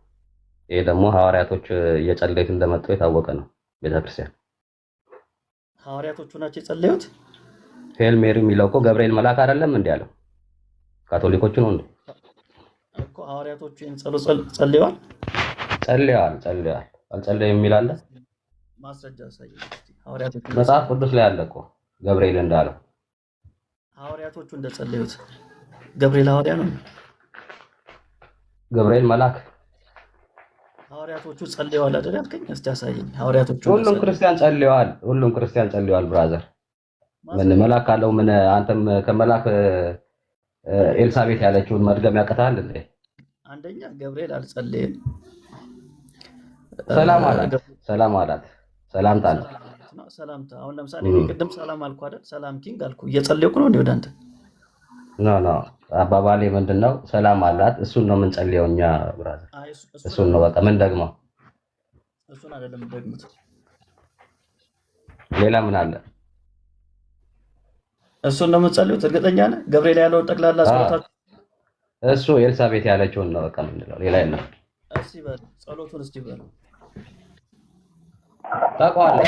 [SPEAKER 1] ይሄ ደግሞ ሐዋርያቶች እየጸለዩት እንደመጡ የታወቀ ነው። ቤተክርስቲያን
[SPEAKER 4] ሐዋርያቶቹ ናቸው የጸለዩት።
[SPEAKER 1] ሄል ሜሪ የሚለው እኮ ገብርኤል መልአክ አይደለም እንዴ ያለው? ካቶሊኮቹ ነው እንዴ
[SPEAKER 4] እኮ ሐዋርያቶቹ ይህን ጸሎት ጸልየዋል። አልጸለዩም የሚል አለ? ማስረጃ ሳይ ሐዋርያቶቹ
[SPEAKER 1] መጽሐፍ ቅዱስ ላይ አለ እኮ ገብርኤል እንዳለው
[SPEAKER 4] ሐዋርያቶቹ እንደጸለዩት። ገብርኤል ሐዋርያ ነው?
[SPEAKER 1] ገብርኤል መልአክ።
[SPEAKER 4] ሐዋርያቶቹ ጸልየዋል አይደል ያልከኝ? እስቲ አሳየኝ። ሐዋርያቶቹ
[SPEAKER 1] ሁሉም ክርስቲያን ጸልየዋል። ብራዘር ምን መልአክ ካለው ምን አንተም ከመልአክ ኤልሳቤት ያለችውን መድገም ያቀታል እንዴ?
[SPEAKER 4] አንደኛ ገብርኤል አልጸለየም።
[SPEAKER 1] ሰላምታ ነው።
[SPEAKER 4] ሰላምታ አሁን ለምሳሌ ቅድም ሰላም አልኩ አይደል? ሰላም ኪንግ አልኩ። እየጸለይኩ ነው እንዴ ወደ አንተ?
[SPEAKER 1] ኖ አባባሌ ምንድነው? ሰላም አላት። እሱን ነው የምንጸልየው እኛ ብራዘር። እሱን ነው በቃ ምን ደግሞ
[SPEAKER 4] እሱን አይደለም ደግሞት
[SPEAKER 1] ሌላ ምን አለ?
[SPEAKER 4] እሱን ነው የምንጸልዩት? እርግጠኛ ነህ? ገብርኤል ያለው ጠቅላላ ጸሎታችሁ
[SPEAKER 1] እሱ ኤልሳቤት ያለችውን ነው በቃ የምንለው፣ ሌላ የለም።
[SPEAKER 4] እስቲ በል ጸሎቱን እስቲ በል
[SPEAKER 1] ታውቀዋለህ።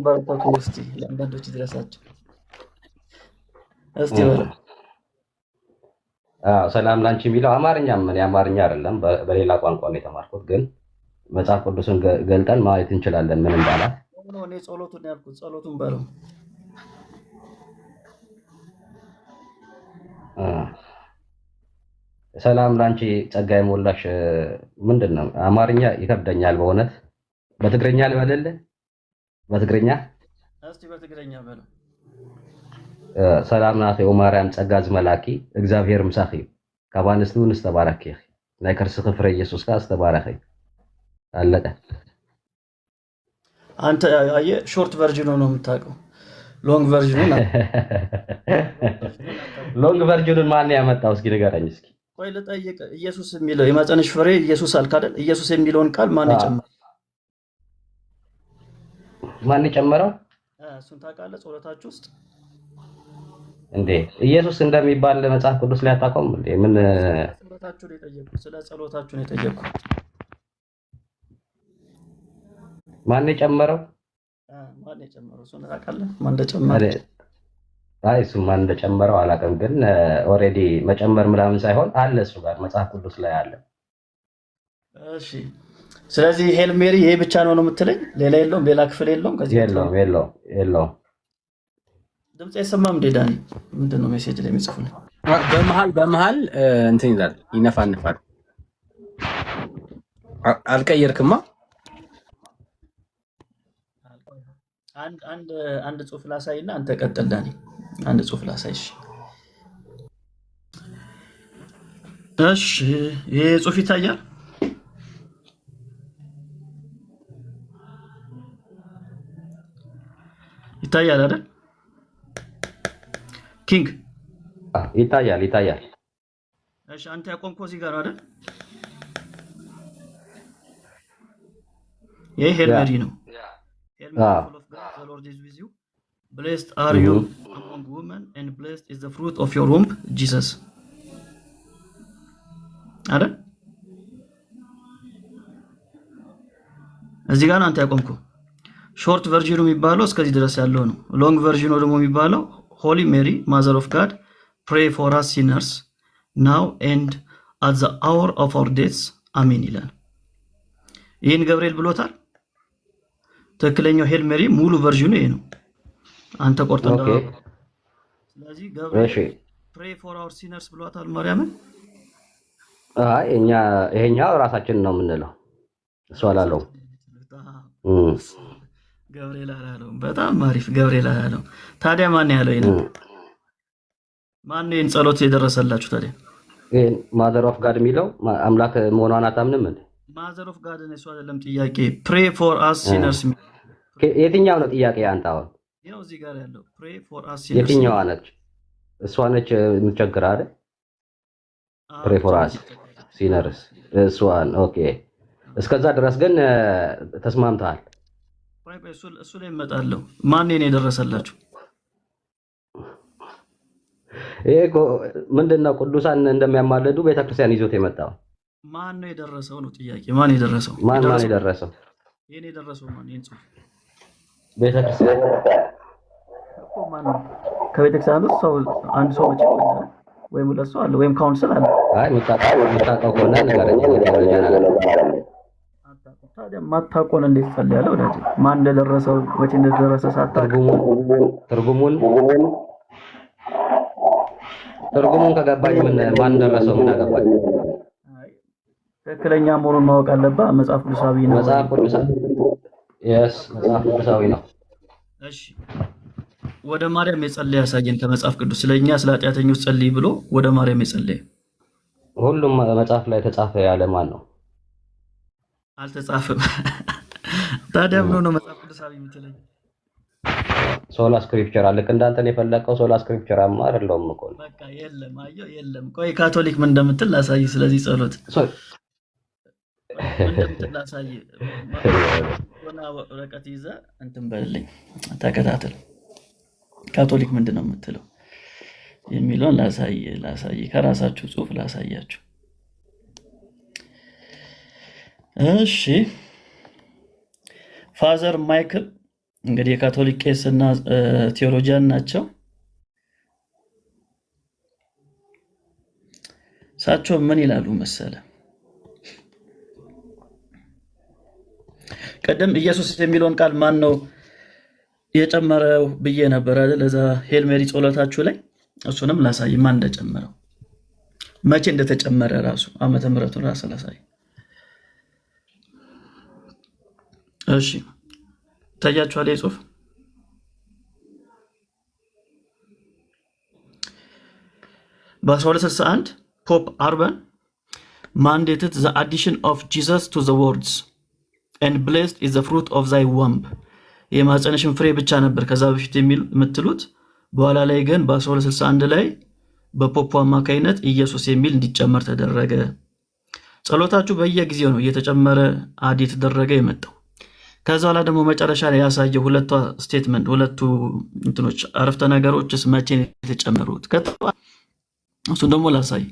[SPEAKER 4] በረከቱ እስቲ ለአንዳንዶች ድረሳቸው እስቲ በል።
[SPEAKER 1] ሰላም ላንቺ የሚለው አማርኛ አይደለም፣ በሌላ ቋንቋ ነው የተማርኩት፣ ግን መጽሐፍ ቅዱስን ገልጠን ማየት እንችላለን ምን እንዳላት።
[SPEAKER 4] እኔ ጸሎቱን ያልኩት ጸሎቱን በለው።
[SPEAKER 1] ሰላም ላንቺ ጸጋ የሞላሽ ምንድነው? አማርኛ ይከብደኛል በእውነት። በትግርኛ ልበልልህ?
[SPEAKER 4] እስቲ በትግርኛ በለው።
[SPEAKER 1] ሰላም ናት የማርያም ጸጋ ዝመላኪ እግዚአብሔር ምሳኺ ካብ አንስቱ ንስተባረኪ ናይ ከርስኺ ፍረ ኢየሱስ ካ ዝተባረኺ። አለቀ።
[SPEAKER 4] አንተ አየህ ሾርት ቨርዥኑ ነው የምታውቀው፣ ሎንግ ቨርዥኑ ነው።
[SPEAKER 1] ሎንግ ቨርዥኑን ማን ያመጣው? እስኪ ንገረኝ እስኪ።
[SPEAKER 4] ቆይ ልጠይቅ። ኢየሱስ የሚለው የማፀንሽ ፍሬ ኢየሱስ አልክ አይደል? ኢየሱስ የሚለውን ቃል ማን የጨመረው? እሱን ታውቃለህ? ጸሎታችሁ ውስጥ
[SPEAKER 1] እንዴ ኢየሱስ እንደሚባል መጽሐፍ ቅዱስ ላይ አታውቀውም እንዴ? ምን
[SPEAKER 4] ጸሎታችሁ ነው የጠየቁት? ስለ ጸሎታችሁ ነው የጠየቁት።
[SPEAKER 1] ማን የጨመረው?
[SPEAKER 4] እሱን ታውቃለህ? ማን እንደጨመረው?
[SPEAKER 1] አይ እሱ ማን እንደጨመረው አላውቅም፣ ግን ኦሬዲ መጨመር ምናምን ሳይሆን አለ እሱ ጋር መጽሐፍ ቅዱስ ላይ አለ።
[SPEAKER 4] እሺ ስለዚህ ሄል ሜሪ ይሄ ብቻ ነው የምትለኝ? ሌላ የለውም? ሌላ ክፍል የለውም? ከዚህ
[SPEAKER 1] የለውም።
[SPEAKER 4] ድምጽ አይሰማም እንዴ ዳኒ? ምንድን ነው ሜሴጅ ላይ የሚጽፉልኝ?
[SPEAKER 3] በመሃል እንትን ይላል ይነፋንፋል። አልቀየርክማ?
[SPEAKER 4] አንድ ጽሁፍ ላሳይና አንተ ቀጥል ዳኒ። አንድ ጽሁፍ ላሳይሽ። እሺ ይሄ ጽሁፍ ይታያል? ይታያል አይደል? ኪንግ
[SPEAKER 1] ይታያል።
[SPEAKER 4] እሺ አንተ ያቆምከው እዚህ ጋር ነው አይደል? ይሄ ሄል ሜሪ ነው። The Lord is with you. Blessed are you among women, and blessed is the fruit of your womb, Jesus. አይደል? እዚህ ጋር አንተ ያቆምከው። ሾርት ቨርዥኑ የሚባለው እስከዚህ ድረስ ያለው ነው። ሎንግ ቨርዥኑ ደግሞ የሚባለው ሆሊ ሜሪ ማዘር ኦፍ ጋድ ፕሬይ ፎር አስ ሲነርስ ናው ኤንድ አት ዘ አወር ኦፍ አወር ዴትስ አሜን ይላል። ይህን ገብርኤል ብሎታል። ትክክለኛው ሄል ሜሪ ሙሉ ቨርዥኑ ይሄ ነው። አንተ ቆርጠህ እንዳው። ስለዚህ ገብርኤል ፕሬይ ፎር አወር ሲነርስ ብሏታል ማርያምን።
[SPEAKER 1] አይ ይሄኛው ራሳችን ነው የምንለው፣ እሱ አላለው።
[SPEAKER 4] ገብርኤል አላለው። በጣም አሪፍ ገብርኤል አላለው። ታዲያ ማን ያለው ይሄን? ማን ነው ጸሎት የደረሰላችሁ ታዲያ?
[SPEAKER 1] ይሄን ማዘር ኦፍ ጋድ የሚለው አምላክ መሆኗን አታምንም እንዴ?
[SPEAKER 4] ማዘር ኦፍ ጋድ ነው እሱ አይደለም ጥያቄ። ፕሬይ ፎር አስ ሲነርስ
[SPEAKER 1] የትኛው ነው ጥያቄ? አንተ አሁን
[SPEAKER 4] ያው እዚህ ጋር ያለው ፕሬይ ፎር አስ ሲነርስ
[SPEAKER 1] የትኛዋ ነች? እሷ ነች የምትቸግር አይደል? ፕሬይ ፎር አስ ሲነርስ እሷን ኦኬ። እስከዛ ድረስ ግን ተስማምተሃል?
[SPEAKER 4] እሱ ላይ እመጣለሁ። ማን ነው የደረሰላችሁ?
[SPEAKER 1] ይሄ ምንድነው? ቅዱሳን እንደሚያማልዱ ቤተክርስቲያን ይዞት የመጣው
[SPEAKER 4] ማን ነው የደረሰው ነው ጥያቄ። ማን የደረሰው?
[SPEAKER 1] ማን የደረሰው?
[SPEAKER 4] ይሄን የደረሰው ማን? ይሄን ጽሑፍ
[SPEAKER 1] ቤተክርስቲያን
[SPEAKER 4] እኮ ማን ነው? ከቤተክርስቲያን ውስጥ ሰው አንድ ሰው ብቻ ወይም ሁለት ሰው አለ ወይም ካውንስል አለ።
[SPEAKER 1] አይ መጣጣው ከሆነ ነገረኛ
[SPEAKER 4] ታዲያ ማታውቀውን እንዴት ጸልያለሁ? ወዳጅ ማን እንደደረሰው ወጪ እንደደረሰ ሳታውቅ
[SPEAKER 1] ትርጉሙን ከገባኝ ማን ደረሰው ምን አገባኝ?
[SPEAKER 4] ትክክለኛ መሆኑን ማወቅ አለብህ። መጽሐፍ ቅዱሳዊ ነው።
[SPEAKER 1] መጽሐፍ ቅዱሳዊ ነው።
[SPEAKER 4] እሺ ወደ ማርያም የጸለየ ያሳየን ከመጽሐፍ ቅዱስ። ስለኛ ስለ ኃጢአተኞች ጸልይ ብሎ ወደ ማርያም የጸለየ
[SPEAKER 1] ሁሉም መጽሐፍ ላይ ተጻፈ ያለ ማን ነው?
[SPEAKER 4] አልተጻፈም። ታዲያ ብሎ ነው መጽሐፍ ቅዱሳዊ የምትለኝ?
[SPEAKER 1] ሶላ ስክሪፕቸር አለ። እንዳንተን የፈለቀው ሶላ ስክሪፕቸር አይደለም እኮ
[SPEAKER 4] በቃ የለም። አየሁ የለም። ቆይ ካቶሊክ ምን እንደምትል ላሳይ። ስለዚህ ጸሎት እንደምትል ላሳይ። ሆና ወረቀት ይዘህ እንትን በልልኝ፣ ተከታተል። ካቶሊክ ምንድን ነው የምትለው የሚለውን ላሳይ። ከራሳችሁ ጽሑፍ ላሳያችሁ። እሺ ፋዘር ማይክል እንግዲህ የካቶሊክ ቄስና ቴዎሎጂያን ናቸው። እሳቸው ምን ይላሉ መሰለ? ቀደም ኢየሱስ የሚለውን ቃል ማን ነው የጨመረው ብዬ ነበር አይደል? ለዛ ሄል ሜሪ ጸሎታችሁ ላይ እሱንም ላሳይ፣ ማን እንደጨመረው መቼ እንደተጨመረ ራሱ ዓመተ ምሕረቱን ራሱ ላሳይ። እሺ ታያችኋል። የጽሑፍ በ1261 ፖፕ አርበን mandated the addition of Jesus to the words and blessed is the fruit of thy womb የማህፀንሽን ፍሬ ብቻ ነበር ከዛ በፊት የምትሉት። በኋላ ላይ ግን በ1261 ላይ በፖፕ አማካይነት ኢየሱስ የሚል እንዲጨመር ተደረገ። ጸሎታችሁ በየጊዜው ነው እየተጨመረ አድ የተደረገ የመጣው። ከዛ በኋላ ደግሞ መጨረሻ ላይ ያሳየው ሁለቱ ስቴትመንት ሁለቱ እንትኖች አረፍተ ነገሮችስ መቼ የተጨመሩት ከተባለ እሱን ደግሞ ላሳይ።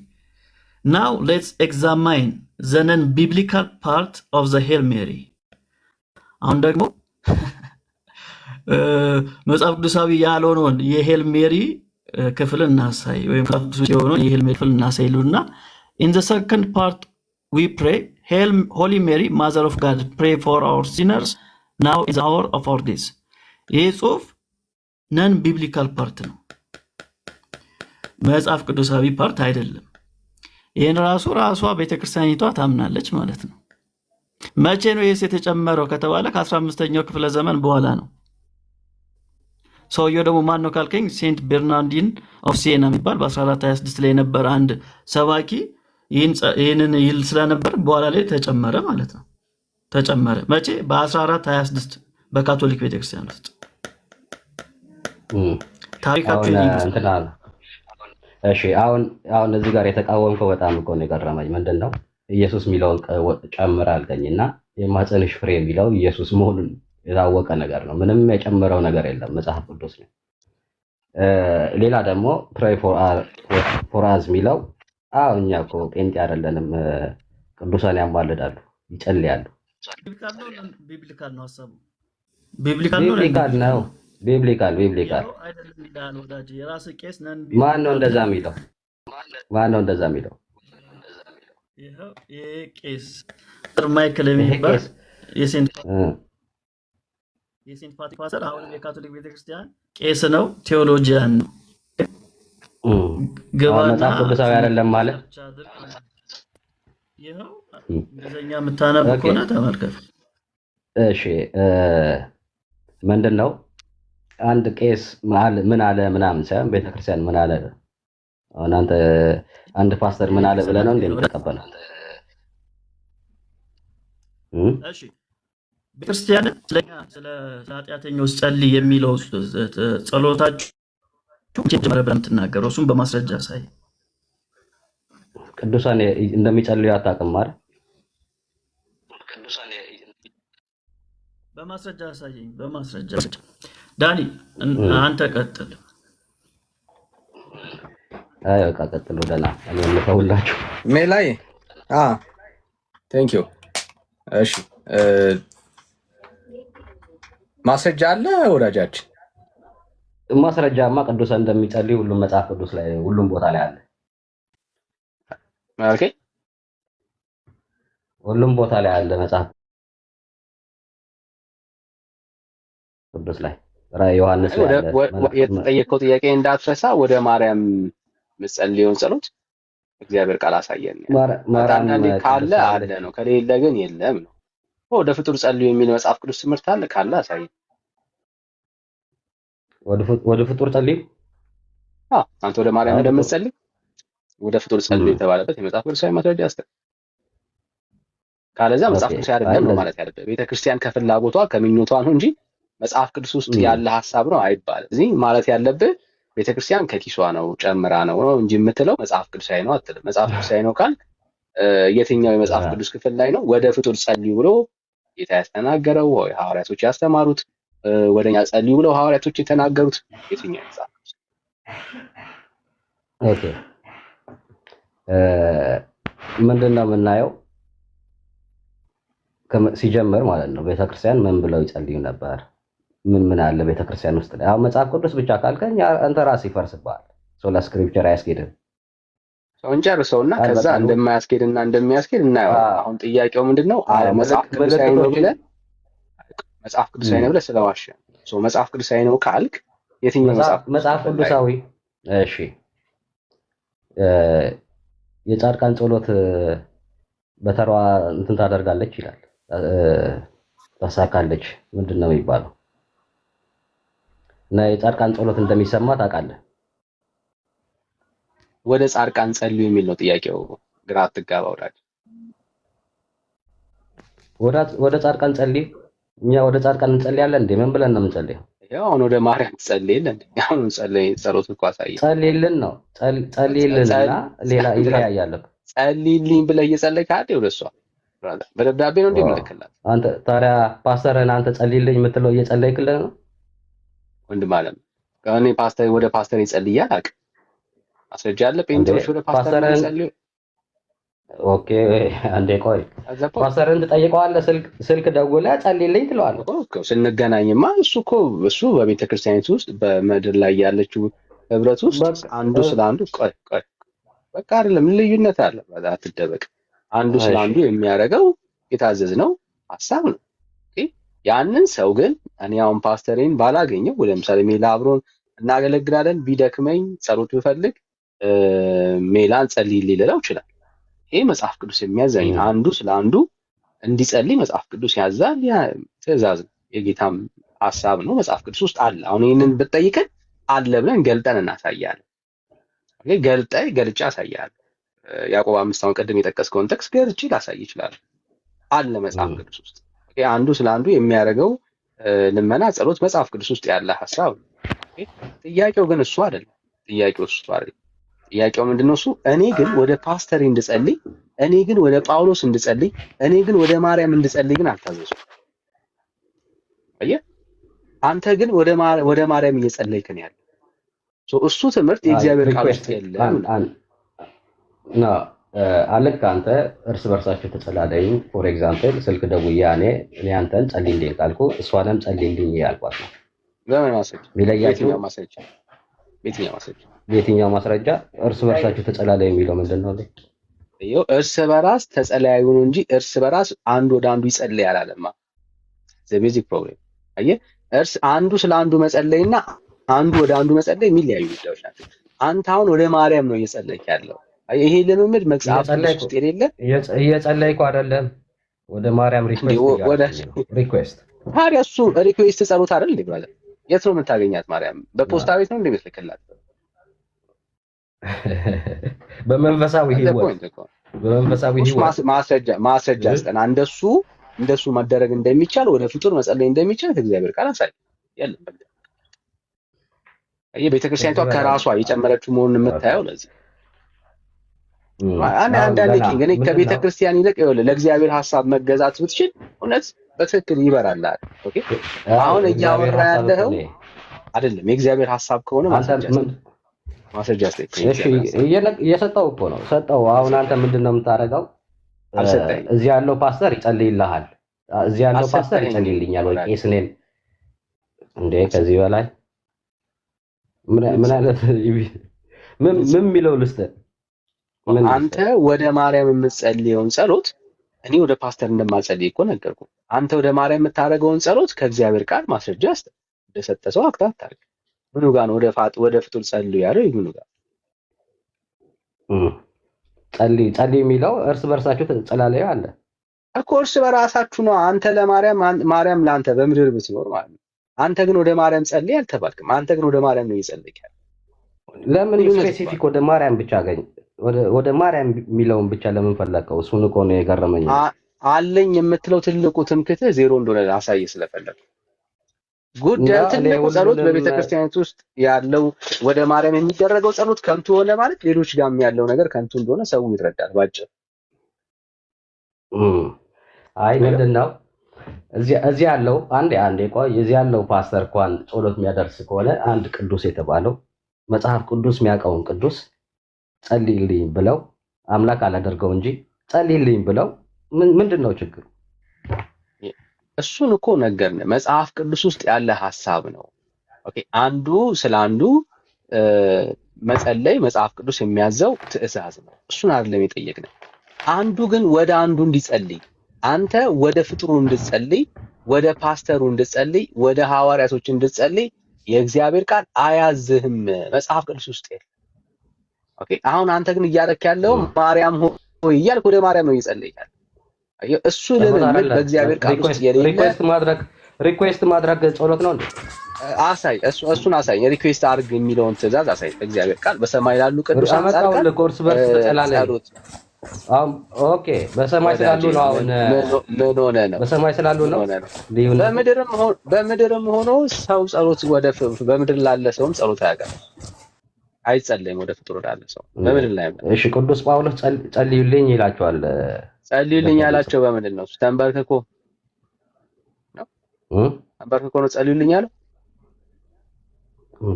[SPEAKER 4] now let's examine the non-biblical part of the Hail Mary። አሁን ደግሞ መጽሐፍ ቅዱሳዊ ያልሆነውን የሄል ሜሪ ክፍል እናሳይ ወይም ቅዱስ የሆነውን የሄል ሜሪ ክፍል እናሳይሉና in the second part we pray Hail Holy Mary Mother of God pray for our sinners now is the hour of our death። ይህ ጽሑፍ ነን ቢብሊካል ፓርት ነው፣ መጽሐፍ ቅዱሳዊ ፓርት አይደለም። ይህን ራሷ ቤተክርስቲያኒቷ ታምናለች ማለት ነው። መቼ ነው ይህስ የተጨመረው ከተባለ ከ15ኛው ክፍለ ዘመን በኋላ ነው። ሰውየው ደግሞ ማን ነው ካልከኝ ሴንት ቤርናርዲን ኦፍ ሲየና የሚባል በ1426 ላይ የነበረ አንድ ሰባኪ ይህንን ይል ስለነበር በኋላ ላይ ተጨመረ ማለት ነው። ተጨመረ መቼ? በ1426 በካቶሊክ ቤተክርስቲያን ውስጥ ታሪካችን
[SPEAKER 1] እንትናል። እሺ አሁን እዚህ ጋር የተቃወምከው በጣም እኮ ነው የገረመኝ። ምንድነው ኢየሱስ የሚለውን ጨምር አልከኝና የማህፀንሽ ፍሬ የሚለው ኢየሱስ መሆኑን የታወቀ ነገር ነው። ምንም የጨመረው ነገር የለም፣ መጽሐፍ ቅዱስ ነው። ሌላ ደግሞ ፕሬይ ፎር አዝ የሚለው እኛ እኮ ጴንጤ አይደለንም፣ ቅዱሳን ያማልዳሉ፣ ይጸልያሉ።
[SPEAKER 4] ቢብሊካል ነው ሀሳቡ።
[SPEAKER 1] ቢብሊካል ነው። ቢብሊካል ማን ነው እንደዛ የሚለው?
[SPEAKER 4] ይሄው ቄስ ማይክል የሚባል የሴንት ፓትሪክ ፓስተር አሁን የካቶሊክ ቤተክርስቲያን ቄስ ነው፣ ቴዎሎጂያን ነው።
[SPEAKER 1] መጽሐፍ ቅዱሳዊ አይደለም ማለት
[SPEAKER 4] ይሄው እንደኛ የምታነብ ከሆነ ተመልከት።
[SPEAKER 1] እሺ ምንድነው አንድ ቄስ ምን አለ ምናምን ሳይሆን ቤተክርስቲያን ምን አለ እናንተ አንድ ፓስተር ምን አለ ብለህ ነው እንዴ የምትቀበለው?
[SPEAKER 4] እሺ ቤተክርስቲያን ስለኛ ስለ ኃጢአተኞች ጸልይ የሚለው ጸሎታችሁ ጀመረ ብለን የምትናገረው እሱም በማስረጃ ሳይ
[SPEAKER 1] ቅዱሳን እንደሚጸልዩ አታውቅም አይደል?
[SPEAKER 4] በማስረጃ አሳየኝ። በማስረጃ ዳኒ አንተ ቀጥል።
[SPEAKER 1] አይ በቃ ቀጥሉ። ደህና እኔ ልተውላችሁ።
[SPEAKER 3] ሜላይ ቴንክ ዩ። እሺ ማስረጃ አለ ወዳጃችን?
[SPEAKER 1] ማስረጃማ ቅዱሳን እንደሚጸልዩ ሁሉም መጽሐፍ ቅዱስ ላይ ሁሉም ቦታ ላይ አለ።
[SPEAKER 3] ኦኬ
[SPEAKER 1] ሁሉም ቦታ ላይ አለ መጽሐፍ ቅዱስ ላይ ራዕየ ዮሐንስ ላይ አለ።
[SPEAKER 3] የተጠየቀው ጥያቄ እንዳትረሳ። ወደ ማርያም ምጸልየውን ጸሎት እግዚአብሔር ቃል አሳየን። አንዳንዴ ካለ አለ ነው፣ ከሌለ ግን የለም ነው። ወደ ፍጡር ጸልዩ የሚል መጽሐፍ ቅዱስ ትምህርት አለ? ካለ አሳየን።
[SPEAKER 1] ወደ ፍጡር ጸልዩ?
[SPEAKER 3] አንተ ወደ ማርያም እንደምትጸልይ ወደ ፍጡር ጸልዩ የተባለበት የመጽሐፍ ቅዱሳዊ ማስረጃ አስተ ካለዛ መጽሐፍ ቅዱስ አይደለም ነው ማለት ያለበት። ቤተክርስቲያን ከፍላጎቷ ከምኞቷ ነው እንጂ መጽሐፍ ቅዱስ ውስጥ ያለ ሐሳብ ነው አይባልም። እዚህ ማለት ያለበት ቤተክርስቲያን ከኪሷ ነው ጨምራ ነው እንጂ የምትለው መጽሐፍ ቅዱሳዊ ነው አትልም። መጽሐፍ ቅዱሳዊ ነው ካል የትኛው የመጽሐፍ ቅዱስ ክፍል ላይ ነው ወደ ፍጡር ጸልዩ ብሎ ጌታ ያስተናገረው ወይ ሐዋርያቶች ያስተማሩት ወደኛ ጸልዩ ብለው ሐዋርያቶች የተናገሩት የትኛው መጽሐፍ?
[SPEAKER 1] ኦኬ ምንድነው የምናየው? ሲጀምር ማለት ነው ቤተክርስቲያን ምን ብለው ይጸልዩ ነበር? ምን አለ ቤተክርስቲያን ውስጥ ላይ? አሁን መጽሐፍ ቅዱስ ብቻ ካልከኝ አንተ ራስህ ይፈርስብሃል። ሶላ ስክሪፕቸር አያስኬድም።
[SPEAKER 3] ሰውን ጨርሰውና ከዛ እንደማያስኬድና እንደሚያስኬድ እናየዋለን። አሁን ጥያቄው ምንድነው? መጽሐፍ ቅዱሳዊ ነው ብለህ መጽሐፍ ቅዱሳዊ ነው ብለህ ስለዋሸ መጽሐፍ ቅዱሳዊ ነው ካልክ የትኛው
[SPEAKER 1] መጽሐፍ ቅዱሳዊ? እሺ የጻድቃን ጸሎት በተራዋ እንትን ታደርጋለች ይላል፣ ታሳካለች። ምንድነው የሚባለው? እና የጻድቃን ጸሎት እንደሚሰማ ታውቃለህ።
[SPEAKER 3] ወደ ጻድቃን ጸልዩ የሚል ነው ጥያቄው። ግራ አትጋባ ወዳጅ።
[SPEAKER 1] ወደ ጻድቃን ጸልዩ። እኛ ወደ ጻድቃን እንጸልያለን እንዴ? ምን ብለን ነው የምንጸልየው?
[SPEAKER 3] ያው አሁን ወደ ማርያም ትጸልይልን እንዴ? አሁን ጸሎት እንኳን አሳየኝ።
[SPEAKER 1] ጸልይልን ነው ጸልይልንና ሌላ ይለያያል።
[SPEAKER 3] ጸልይልኝ ብለህ እየጸለይክ አይደል? ወደ እሷ በደብዳቤ ነው እንዴ የምልክላት?
[SPEAKER 1] አንተ ታዲያ ፓስተርን አንተ ጸልይልኝ የምትለው እየጸለይክልን ነው?
[SPEAKER 3] ወንድም አለም ከእኔ ወደ ፓስተር ይጸልይ አላውቅም። ማስረጃ አለ? ጴንጤዎች ወደ ፓስተር ይጸልዩ? ኦኬ
[SPEAKER 1] አንዴ ቆይ፣ ፓስተርን ትጠይቀዋለህ። ስልክ ደውለህ ጸልይልኝ ትለዋለህ
[SPEAKER 3] እኮ። ስንገናኝማ እሱ በቤተ ክርስቲያኒቱ ውስጥ በምድር ላይ ያለችው ህብረት ውስጥ አንዱ ስለ አንዱ ቆይ በቃ አይደለም፣ ልዩነት አለ። አትደበቅ። አንዱ ስለ አንዱ የሚያደርገው የታዘዝነው ሐሳብ ነው። ያንን ሰው ግን እኔ አሁን ፓስተሬን ባላገኘው ወደ ምሳሌ ሜላ አብሮን እናገለግላለን፣ ቢደክመኝ ጸሎት ብፈልግ ሜላን ጸልይልኝ ልለው ይችላል። ይሄ መጽሐፍ ቅዱስ የሚያዘኝ አንዱ ስለ አንዱ እንዲጸልይ መጽሐፍ ቅዱስ ያዛል። ያ ትእዛዝ ነው፣ የጌታም ሐሳብ ነው። መጽሐፍ ቅዱስ ውስጥ አለ። አሁን ይሄንን ብትጠይቀን አለ ብለን ገልጠን እናሳያለን። ገልጬ አሳያለሁ። ያዕቆብ 5 አሁን ቅድም የጠቀስከውን ጥቅስ ገልጬ ላሳይ ይችላል። አለ መጽሐፍ ቅዱስ ውስጥ አንዱ ስለ አንዱ የሚያደርገው ልመና፣ ጸሎት መጽሐፍ ቅዱስ ውስጥ ያለ ሐሳብ ነው። ጥያቄው ግን እሱ አይደለም። ጥያቄው ምንድነው? እሱ እኔ ግን ወደ ፓስተር እንድጸልይ፣ እኔ ግን ወደ ጳውሎስ እንድጸልይ፣ እኔ ግን ወደ ማርያም እንድጸልይ ግን አልታዘዝኩም። አየህ፣ አንተ ግን ወደ ማርያም እየጸለይክ ነው ያለው። እሱ ትምህርት የእግዚአብሔር ቃል ውስጥ የለም
[SPEAKER 1] ነው። አለክ አንተ እርስ በርሳችሁ ተጸላለዩ። ፎር ኤግዛምፕል ስልክ ደውዬ እኔ አንተን ጸልይልኝ ካልኩ እሷንም ጸልይልኝ ያልኳት ነው።
[SPEAKER 3] ለምን ማስረጃ?
[SPEAKER 1] በየትኛው ማስረጃ እርስ በርሳችሁ ተጸላለዩ የሚለው ምንድነው?
[SPEAKER 3] ይኸው እርስ በራስ ተጸላዩ ነው እንጂ እርስ በራስ አንዱ ወደ አንዱ ይጸልይ አላለማ። ዘ ቤዚክ ፕሮብሌም አየህ፣ አንዱ ስለ አንዱ መጸለይና አንዱ ወደ አንዱ መጸለይ የሚለያዩ ጉዳዮች ናቸው። አንተ አሁን ወደ ማርያም ነው እየጸለይክ ያለው። ይሄ ልምምድ መጽሐፍ ውስጥ የሌለ
[SPEAKER 1] እየጸለይኩ አይደለም። ወደ ማርያም ሪኩዌስት
[SPEAKER 3] ታዲያ እሱ ሪኩዌስት ጸሎት አይደል እንዴ? ብራዘር የት ነው የምታገኛት ማርያም? በፖስታ ቤት ነው እንደምትልክላት?
[SPEAKER 1] በመንፈሳዊ ህይወት
[SPEAKER 3] ማስረጃ አስጠና። እንደሱ መደረግ እንደሚቻል ወደ ፍጡር መጸለይ እንደሚቻል እግዚአብሔር ቃል አሳይ። የለም የቤተክርስቲያኒቷ ከራሷ የጨመረችው መሆኑን የምታየው ለዚህ አንዳንዴ ግን ከቤተ ክርስቲያን ይልቅ ለእግዚአብሔር ሐሳብ መገዛት ብትችል እውነት በትክክል ይበራል። ኦኬ አሁን እያወራ ያለው አይደለም የእግዚአብሔር ሐሳብ ከሆነ ማስረጃ
[SPEAKER 1] እየሰጠው እኮ ነው ሰጠው። አሁን አንተ ምንድነው የምታደርገው? እዚህ ያለው ፓስተር ይጸልይልሃል፣ እዚህ ያለው ፓስተር ይጸልይልኛል ወይ ቄስ ነኝ እንዴ? ከዚህ በላይ ምን አይነት ምን የሚለው ልስተ
[SPEAKER 3] አንተ ወደ ማርያም የምትጸልየውን ጸሎት እኔ ወደ ፓስተር እንደማልጸልይ እኮ ነገርኩ። አንተ ወደ ማርያም የምታደርገውን ጸሎት ከእግዚአብሔር ቃል ማስረጃ እንደሰጠ ሰው አክታት ታርግ። ምኑ ጋር ነው ወደ ፍጡር ጸልዩ ያለው? ምኑ ጋር
[SPEAKER 1] ጸልይ የሚለው እርስ በርሳችሁ ተጸላለዩ አለ
[SPEAKER 3] እኮ። እርስ በራሳችሁ ነው። አንተ ለማርያም ማርያም ለአንተ በምድር ብትኖር ማለት ነው። አንተ ግን ወደ ማርያም ጸልይ አልተባልክም። አንተ ግን ወደ ማርያም ነው እየጸለይክ ያለው።
[SPEAKER 1] ለምን ስፔሲፊክ ወደ ማርያም ብቻ አገኝ? ወደ ማርያም የሚለውን ብቻ ለምን ፈለከው? እሱን እኮ ነው የገረመኝ።
[SPEAKER 3] አለኝ የምትለው ትልቁ ትምክትህ ዜሮ እንደሆነ ላሳይ ስለፈለኩ ጉዳዩ ትልቁ ጸሎት በቤተ ክርስቲያኒት ውስጥ ያለው ወደ ማርያም የሚደረገው ጸሎት ከንቱ ሆነ ማለት ሌሎች ጋርም ያለው ነገር ከንቱ እንደሆነ ሰው ይረዳል ባጭሩ።
[SPEAKER 1] አይ ምንድነው እዚህ ያለው አንዴ ቆይ እዚህ ያለው ፓስተር እንኳን ጸሎት የሚያደርስ ከሆነ አንድ ቅዱስ የተባለው መጽሐፍ ቅዱስ የሚያውቀውን ቅዱስ ጸልይልኝ ብለው አምላክ አላደርገው እንጂ ጸልይልኝ ብለው ምንድነው ችግሩ?
[SPEAKER 3] እሱን እኮ ነገርን። መጽሐፍ ቅዱስ ውስጥ ያለ ሐሳብ ነው። ኦኬ አንዱ ስለ አንዱ መጸለይ መጽሐፍ ቅዱስ የሚያዘው ትእዛዝ ነው። እሱን አይደለም የጠየቅነው። አንዱ ግን ወደ አንዱ እንዲጸልይ፣ አንተ ወደ ፍጡሩ እንድትጸልይ፣ ወደ ፓስተሩ እንድትጸልይ፣ ወደ ሐዋርያቶች እንድትጸልይ የእግዚአብሔር ቃል አያዝህም። መጽሐፍ ቅዱስ ውስጥ የለም። ኦኬ አሁን አንተ ግን እያደረክ ያለው ማርያም ሆይ እያልክ ወደ ማርያም ነው እየጸለይካል። እሱ ለምን በእግዚአብሔር ቃል ውስጥ የሌለ
[SPEAKER 1] ሪኩዌስት ማድረግ ጸሎት ነው እንዴ?
[SPEAKER 3] አሳይ፣ እሱን አሳይ። ሪኩዌስት አድርግ የሚለውን ትእዛዝ አሳይ። በእግዚአብሔር ቃል በሰማይ ላሉ ቅዱሳን ጻድቃን
[SPEAKER 1] ለኮርስ በርስ ተጸላለይ። ኦኬ በሰማይ ስላሉ ነው። አሁን
[SPEAKER 3] ምን ሆነ ነው?
[SPEAKER 1] በሰማይ ስላሉ ነው።
[SPEAKER 3] በምድርም ሆኖ ሰው ጸሎት በምድር ላለ ሰውም ጸሎት አያውቅም፣ አይጸለይም ወደ ፍጡር ላለ ሰው በምድር ላይ።
[SPEAKER 1] እሺ ቅዱስ ጳውሎስ ጸልዩልኝ ይላቸዋል።
[SPEAKER 3] ጸልዩልኝ ያላቸው በምንድን ነው? ተንበርክኮ ነው። ተንበርክኮ ነው ጸልዩልኝ ያለው።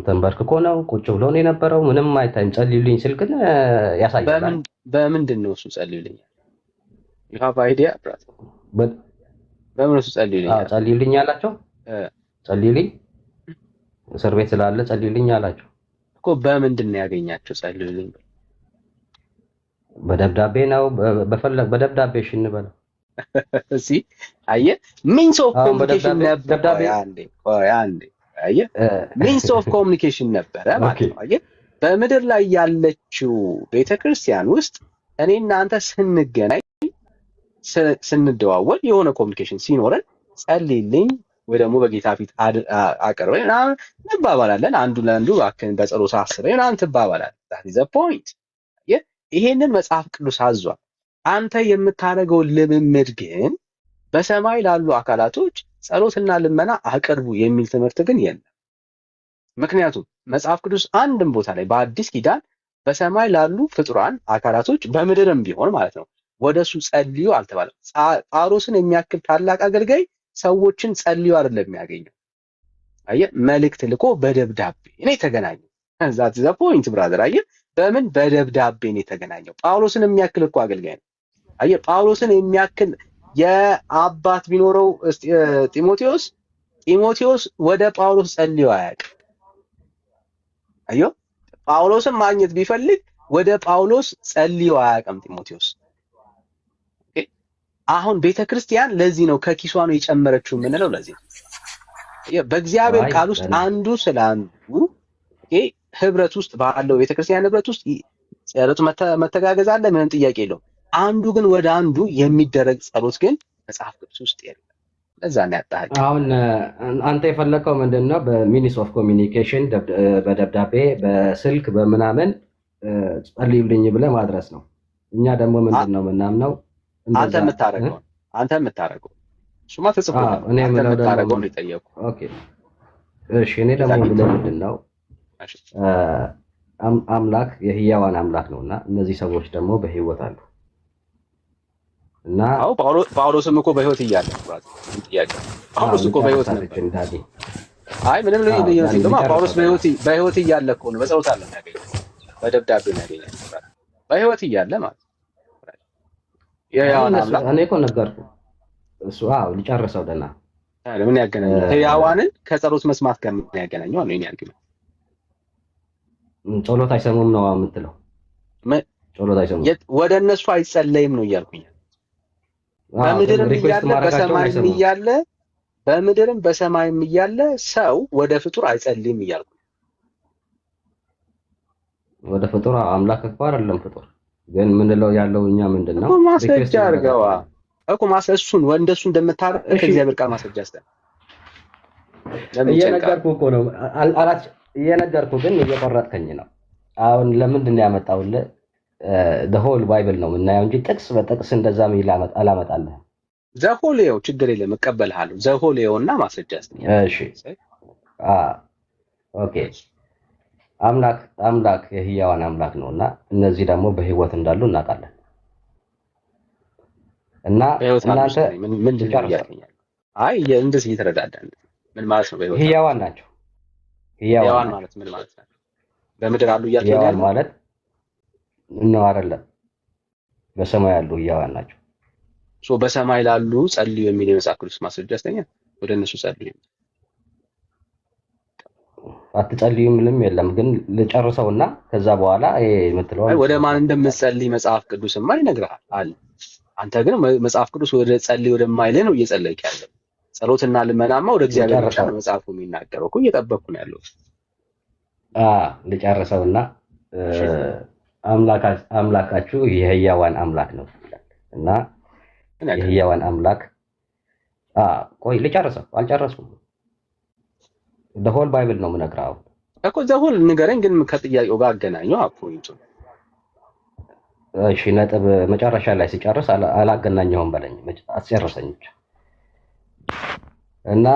[SPEAKER 1] ተንበርክኮ ነው? ቁጭ ብሎ ነው የነበረው? ምንም አይታይም። ጸልዩልኝ ስል ግን ያሳያል።
[SPEAKER 3] በምንድን ነው እሱ ጸልዩልኝ? you have idea ብራት? በምን እሱ ጸልዩልኝ?
[SPEAKER 1] ጸልዩልኝ ያላቸው ጸልዩልኝ እስር ቤት ስላለ ጸልዩልኝ ያላቸው
[SPEAKER 3] እኮ በምንድን ነው ያገኛቸው? ጸልዩልኝ
[SPEAKER 1] በደብዳቤ ነው። በደብዳቤ እሺ እንበለው።
[SPEAKER 3] እሺ አየህ ሚንስ ኦፍ ኮሙኒኬሽን ነበር። አንዴ አየህ ሚንስ ኦፍ ኮሙኒኬሽን ነበረ ማለት ነው። አየህ በምድር ላይ ያለችው ቤተክርስቲያን ውስጥ እኔ እናንተ ስንገናኝ ስንደዋወል የሆነ ኮሙኒኬሽን ሲኖረን ጸልይልኝ ወይ ደግሞ በጌታ ፊት አቅርበኝ ምናምን እንባባላለን። አንዱ ለአንዱ እባክህን በጸሎት አስበኝ ምናምን ትባባላለህ። that is the point። ይሄንን መጽሐፍ ቅዱስ አዟል። አንተ የምታደርገው ልምምድ ግን በሰማይ ላሉ አካላቶች ጸሎትና ልመና አቅርቡ የሚል ትምህርት ግን የለም። ምክንያቱም መጽሐፍ ቅዱስ አንድም ቦታ ላይ በአዲስ ኪዳን በሰማይ ላሉ ፍጡራን አካላቶች በምድርም ቢሆን ማለት ነው ወደሱ ጸልዩ አልተባለም። ጳውሎስን የሚያክል ታላቅ አገልጋይ ሰዎችን ጸልዩ አይደለም የሚያገኘው። አየህ መልእክት ልኮ በደብዳቤ እኔ ተገናኘ። that is the point brother። አየህ በምን በደብዳቤ ነው የተገናኘው። ጳውሎስን የሚያክል እኮ አገልጋይ ነው። አየህ ጳውሎስን የሚያክል የአባት ቢኖረው ጢሞቴዎስ ወደ ጳውሎስ ጸልዮ አያውቅም። አየህ ጳውሎስን ማግኘት ቢፈልግ ወደ ጳውሎስ ጸልዮ አያውቅም ጢሞቴዎስ። አሁን ቤተክርስቲያን ለዚህ ነው ከኪሷ ነው የጨመረችው የምንለው ለዚህ ነው። በእግዚአብሔር ቃል ውስጥ አንዱ ስለ አንዱ ህብረት ውስጥ ባለው ቤተክርስቲያን ህብረት ውስጥ ጸሎት መተጋገዝ አለ፣ ምንም ጥያቄ የለውም። አንዱ ግን ወደ አንዱ የሚደረግ ጸሎት ግን መጽሐፍ ቅዱስ ውስጥ የለም። ለዛ ነው ያጣኸው።
[SPEAKER 1] አሁን አንተ የፈለከው ምንድነው? በሚኒስ ኦፍ ኮሚኒኬሽን በደብዳቤ በስልክ በምናምን ጸልዩልኝ ብለህ ማድረስ ነው። እኛ ደግሞ ምንድነው ምናምነው
[SPEAKER 3] አንተ የምታረገው እሱማ ተጽፎ ነው።
[SPEAKER 1] እኔ
[SPEAKER 3] የምታረገው ነው የጠየቁ።
[SPEAKER 1] ኦኬ እሺ። እኔ ደግሞ ምንድነው አምላክ የህያዋን አምላክ ነውና እነዚህ ሰዎች ደግሞ በህይወት አሉ እና
[SPEAKER 3] አዎ ጳውሎስም እኮ በህይወት እያለ ጥያቄ ጳውሎስ እኮ በህይወት ነበር። አይ ምንም ልዩነት የለውም። ጳውሎስ በህይወት እያለ እኮ ነው በጸሎት አለ ያገኘው፣ በደብዳቤ ነው ያገኘው በህይወት እያለ ማለት የህያዋን አምላክ
[SPEAKER 1] እኔ እኮ ነገርኩ። እሱ ሊጨርሰው ደና
[SPEAKER 3] ምን ያገናኛል? ህያዋንን ከጸሎት መስማት ጋር ምን ያገናኘው ነው? እኔ ያልኩኝ
[SPEAKER 1] ጸሎት አይሰሙም ነው የምትለው? ጸሎት አይሰሙም
[SPEAKER 3] ወደ እነሱ አይጸለይም ነው እያልኩኝ። በምድርም እያለ በሰማይም እያለ በምድርም በሰማይም እያለ ሰው ወደ ፍጡር አይጸልይም እያልኩ።
[SPEAKER 1] ወደ ፍጡር አምላክ እኮ አይደለም ፍጡር ግን ምንለው ያለው እኛ ምንድነው
[SPEAKER 3] ማስረጃ አድርገዋ እኮ እሱን ወንደሱ እንደምታረቅ ከእግዚአብሔር ቃል ማስረጃ አስተ
[SPEAKER 1] እየነገርኩህ እኮ ነው አላት እየነገርኩህ ግን እየቆረጥከኝ ነው። አሁን ለምንድን ነው ያመጣውልህ? the whole bible ነው የምናየው እንጂ ጥቅስ በጥቅስ እንደዛ ሚል አላመጣልህ።
[SPEAKER 3] ዘሆሌው ችግር የለም እቀበልሃለሁ። ዘሆሌውና ማስረጃ አስተ
[SPEAKER 1] እሺ ኦኬ አምላክ የህያዋን አምላክ ነውና እነዚህ ደግሞ በህይወት እንዳሉ እናውቃለን። እና እናንተ
[SPEAKER 3] ምን ይያቀኛል? አይ እንደዚህ እየተረዳዳን ምን ማለት ነው? በህይወት
[SPEAKER 1] ህያዋን ናቸው።
[SPEAKER 3] ህያዋን ማለት ምን ማለት ነው? በምድር አሉ እያልከኝ
[SPEAKER 1] ህያዋን ማለት ነው አይደለም፣ በሰማይ ያሉ ህያዋን ናቸው።
[SPEAKER 3] በሰማይ ላሉ ጸልዩ የሚል የመጽሐፍ ቅዱስ ማስረጃ አስተኛ ወደ እነሱ ጸልዩ
[SPEAKER 1] አትጸልዩም ምንም የለም። ግን ልጨርሰውና ከዛ በኋላ የምትለው
[SPEAKER 3] ወደ ማን እንደምትጸልይ መጽሐፍ ቅዱስማ ይነግርሃል አለ። አንተ ግን መጽሐፍ ቅዱስ ወደ ጸልይ ወደማይልህ ነው እየጸለይክ ያለው። ጸሎትና ልመናማ ወደ እግዚአብሔር ብቻ ነው መጽሐፉ የሚናገረው እኮ። እየጠበቅኩ ነው ያለው።
[SPEAKER 1] ልጨርሰውና አምላካችሁ የህያዋን አምላክ ነው እና የህያዋን አምላክ ቆይ ልጨርሰው አልጨረስኩም። the whole bible ነው የምነግርህ
[SPEAKER 3] እኮ the whole ንገረኝ ግን ከጥያቄው ጋር አገናኘው ፖይንቱ።
[SPEAKER 1] እሺ ነጥብ መጨረሻ ላይ ሲጨርስ አላገናኘውም በለኝ አስጨርሰኝ ብቻ። እና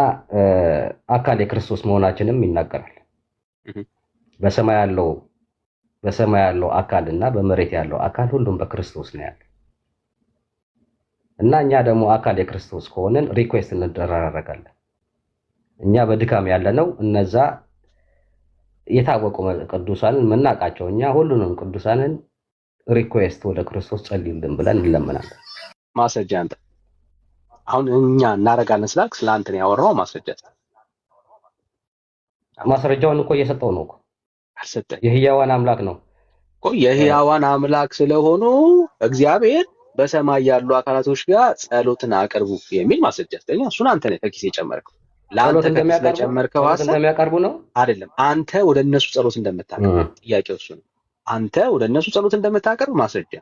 [SPEAKER 1] አካል የክርስቶስ መሆናችንም ይናገራል። በሰማይ ያለው አካል እና በመሬት ያለው አካል ሁሉም በክርስቶስ ነው ያለው። እና እኛ ደግሞ አካል የክርስቶስ ከሆነን ሪኩዌስት እንደራረጋለን። እኛ በድካም ያለነው እነዛ የታወቁ ቅዱሳንን መናቃቸው እኛ ሁሉንም ቅዱሳንን ሪኩዌስት ወደ ክርስቶስ ጸልዩልን ብለን እንለምናለን።
[SPEAKER 3] ማስረጃ አንተ አሁን እኛ እናረጋለን ስላልክ ስላንተ ነው ያወራው።
[SPEAKER 1] ማስረጃውን እኮ እየሰጠው ነው እኮ
[SPEAKER 3] አልሰጠኝ።
[SPEAKER 1] የህያዋን አምላክ ነው
[SPEAKER 3] እኮ የህያዋን አምላክ ስለሆኑ እግዚአብሔር በሰማይ ያሉ አካላቶች ጋር ጸሎትን አቅርቡ የሚል ማስረጃ አስተኛ። እሱን አንተ ነህ ከኪስ የጨመርከው። ለአንተ ስለጨመርከው ሐሳብ
[SPEAKER 1] እንደሚያቀርቡ ነው አይደለም።
[SPEAKER 3] አንተ ወደ እነሱ ጸሎት እንደምታቀርብ ጥያቄው እሱ ነው። አንተ ወደ እነሱ ጸሎት እንደምታቀርብ ማስረጃ።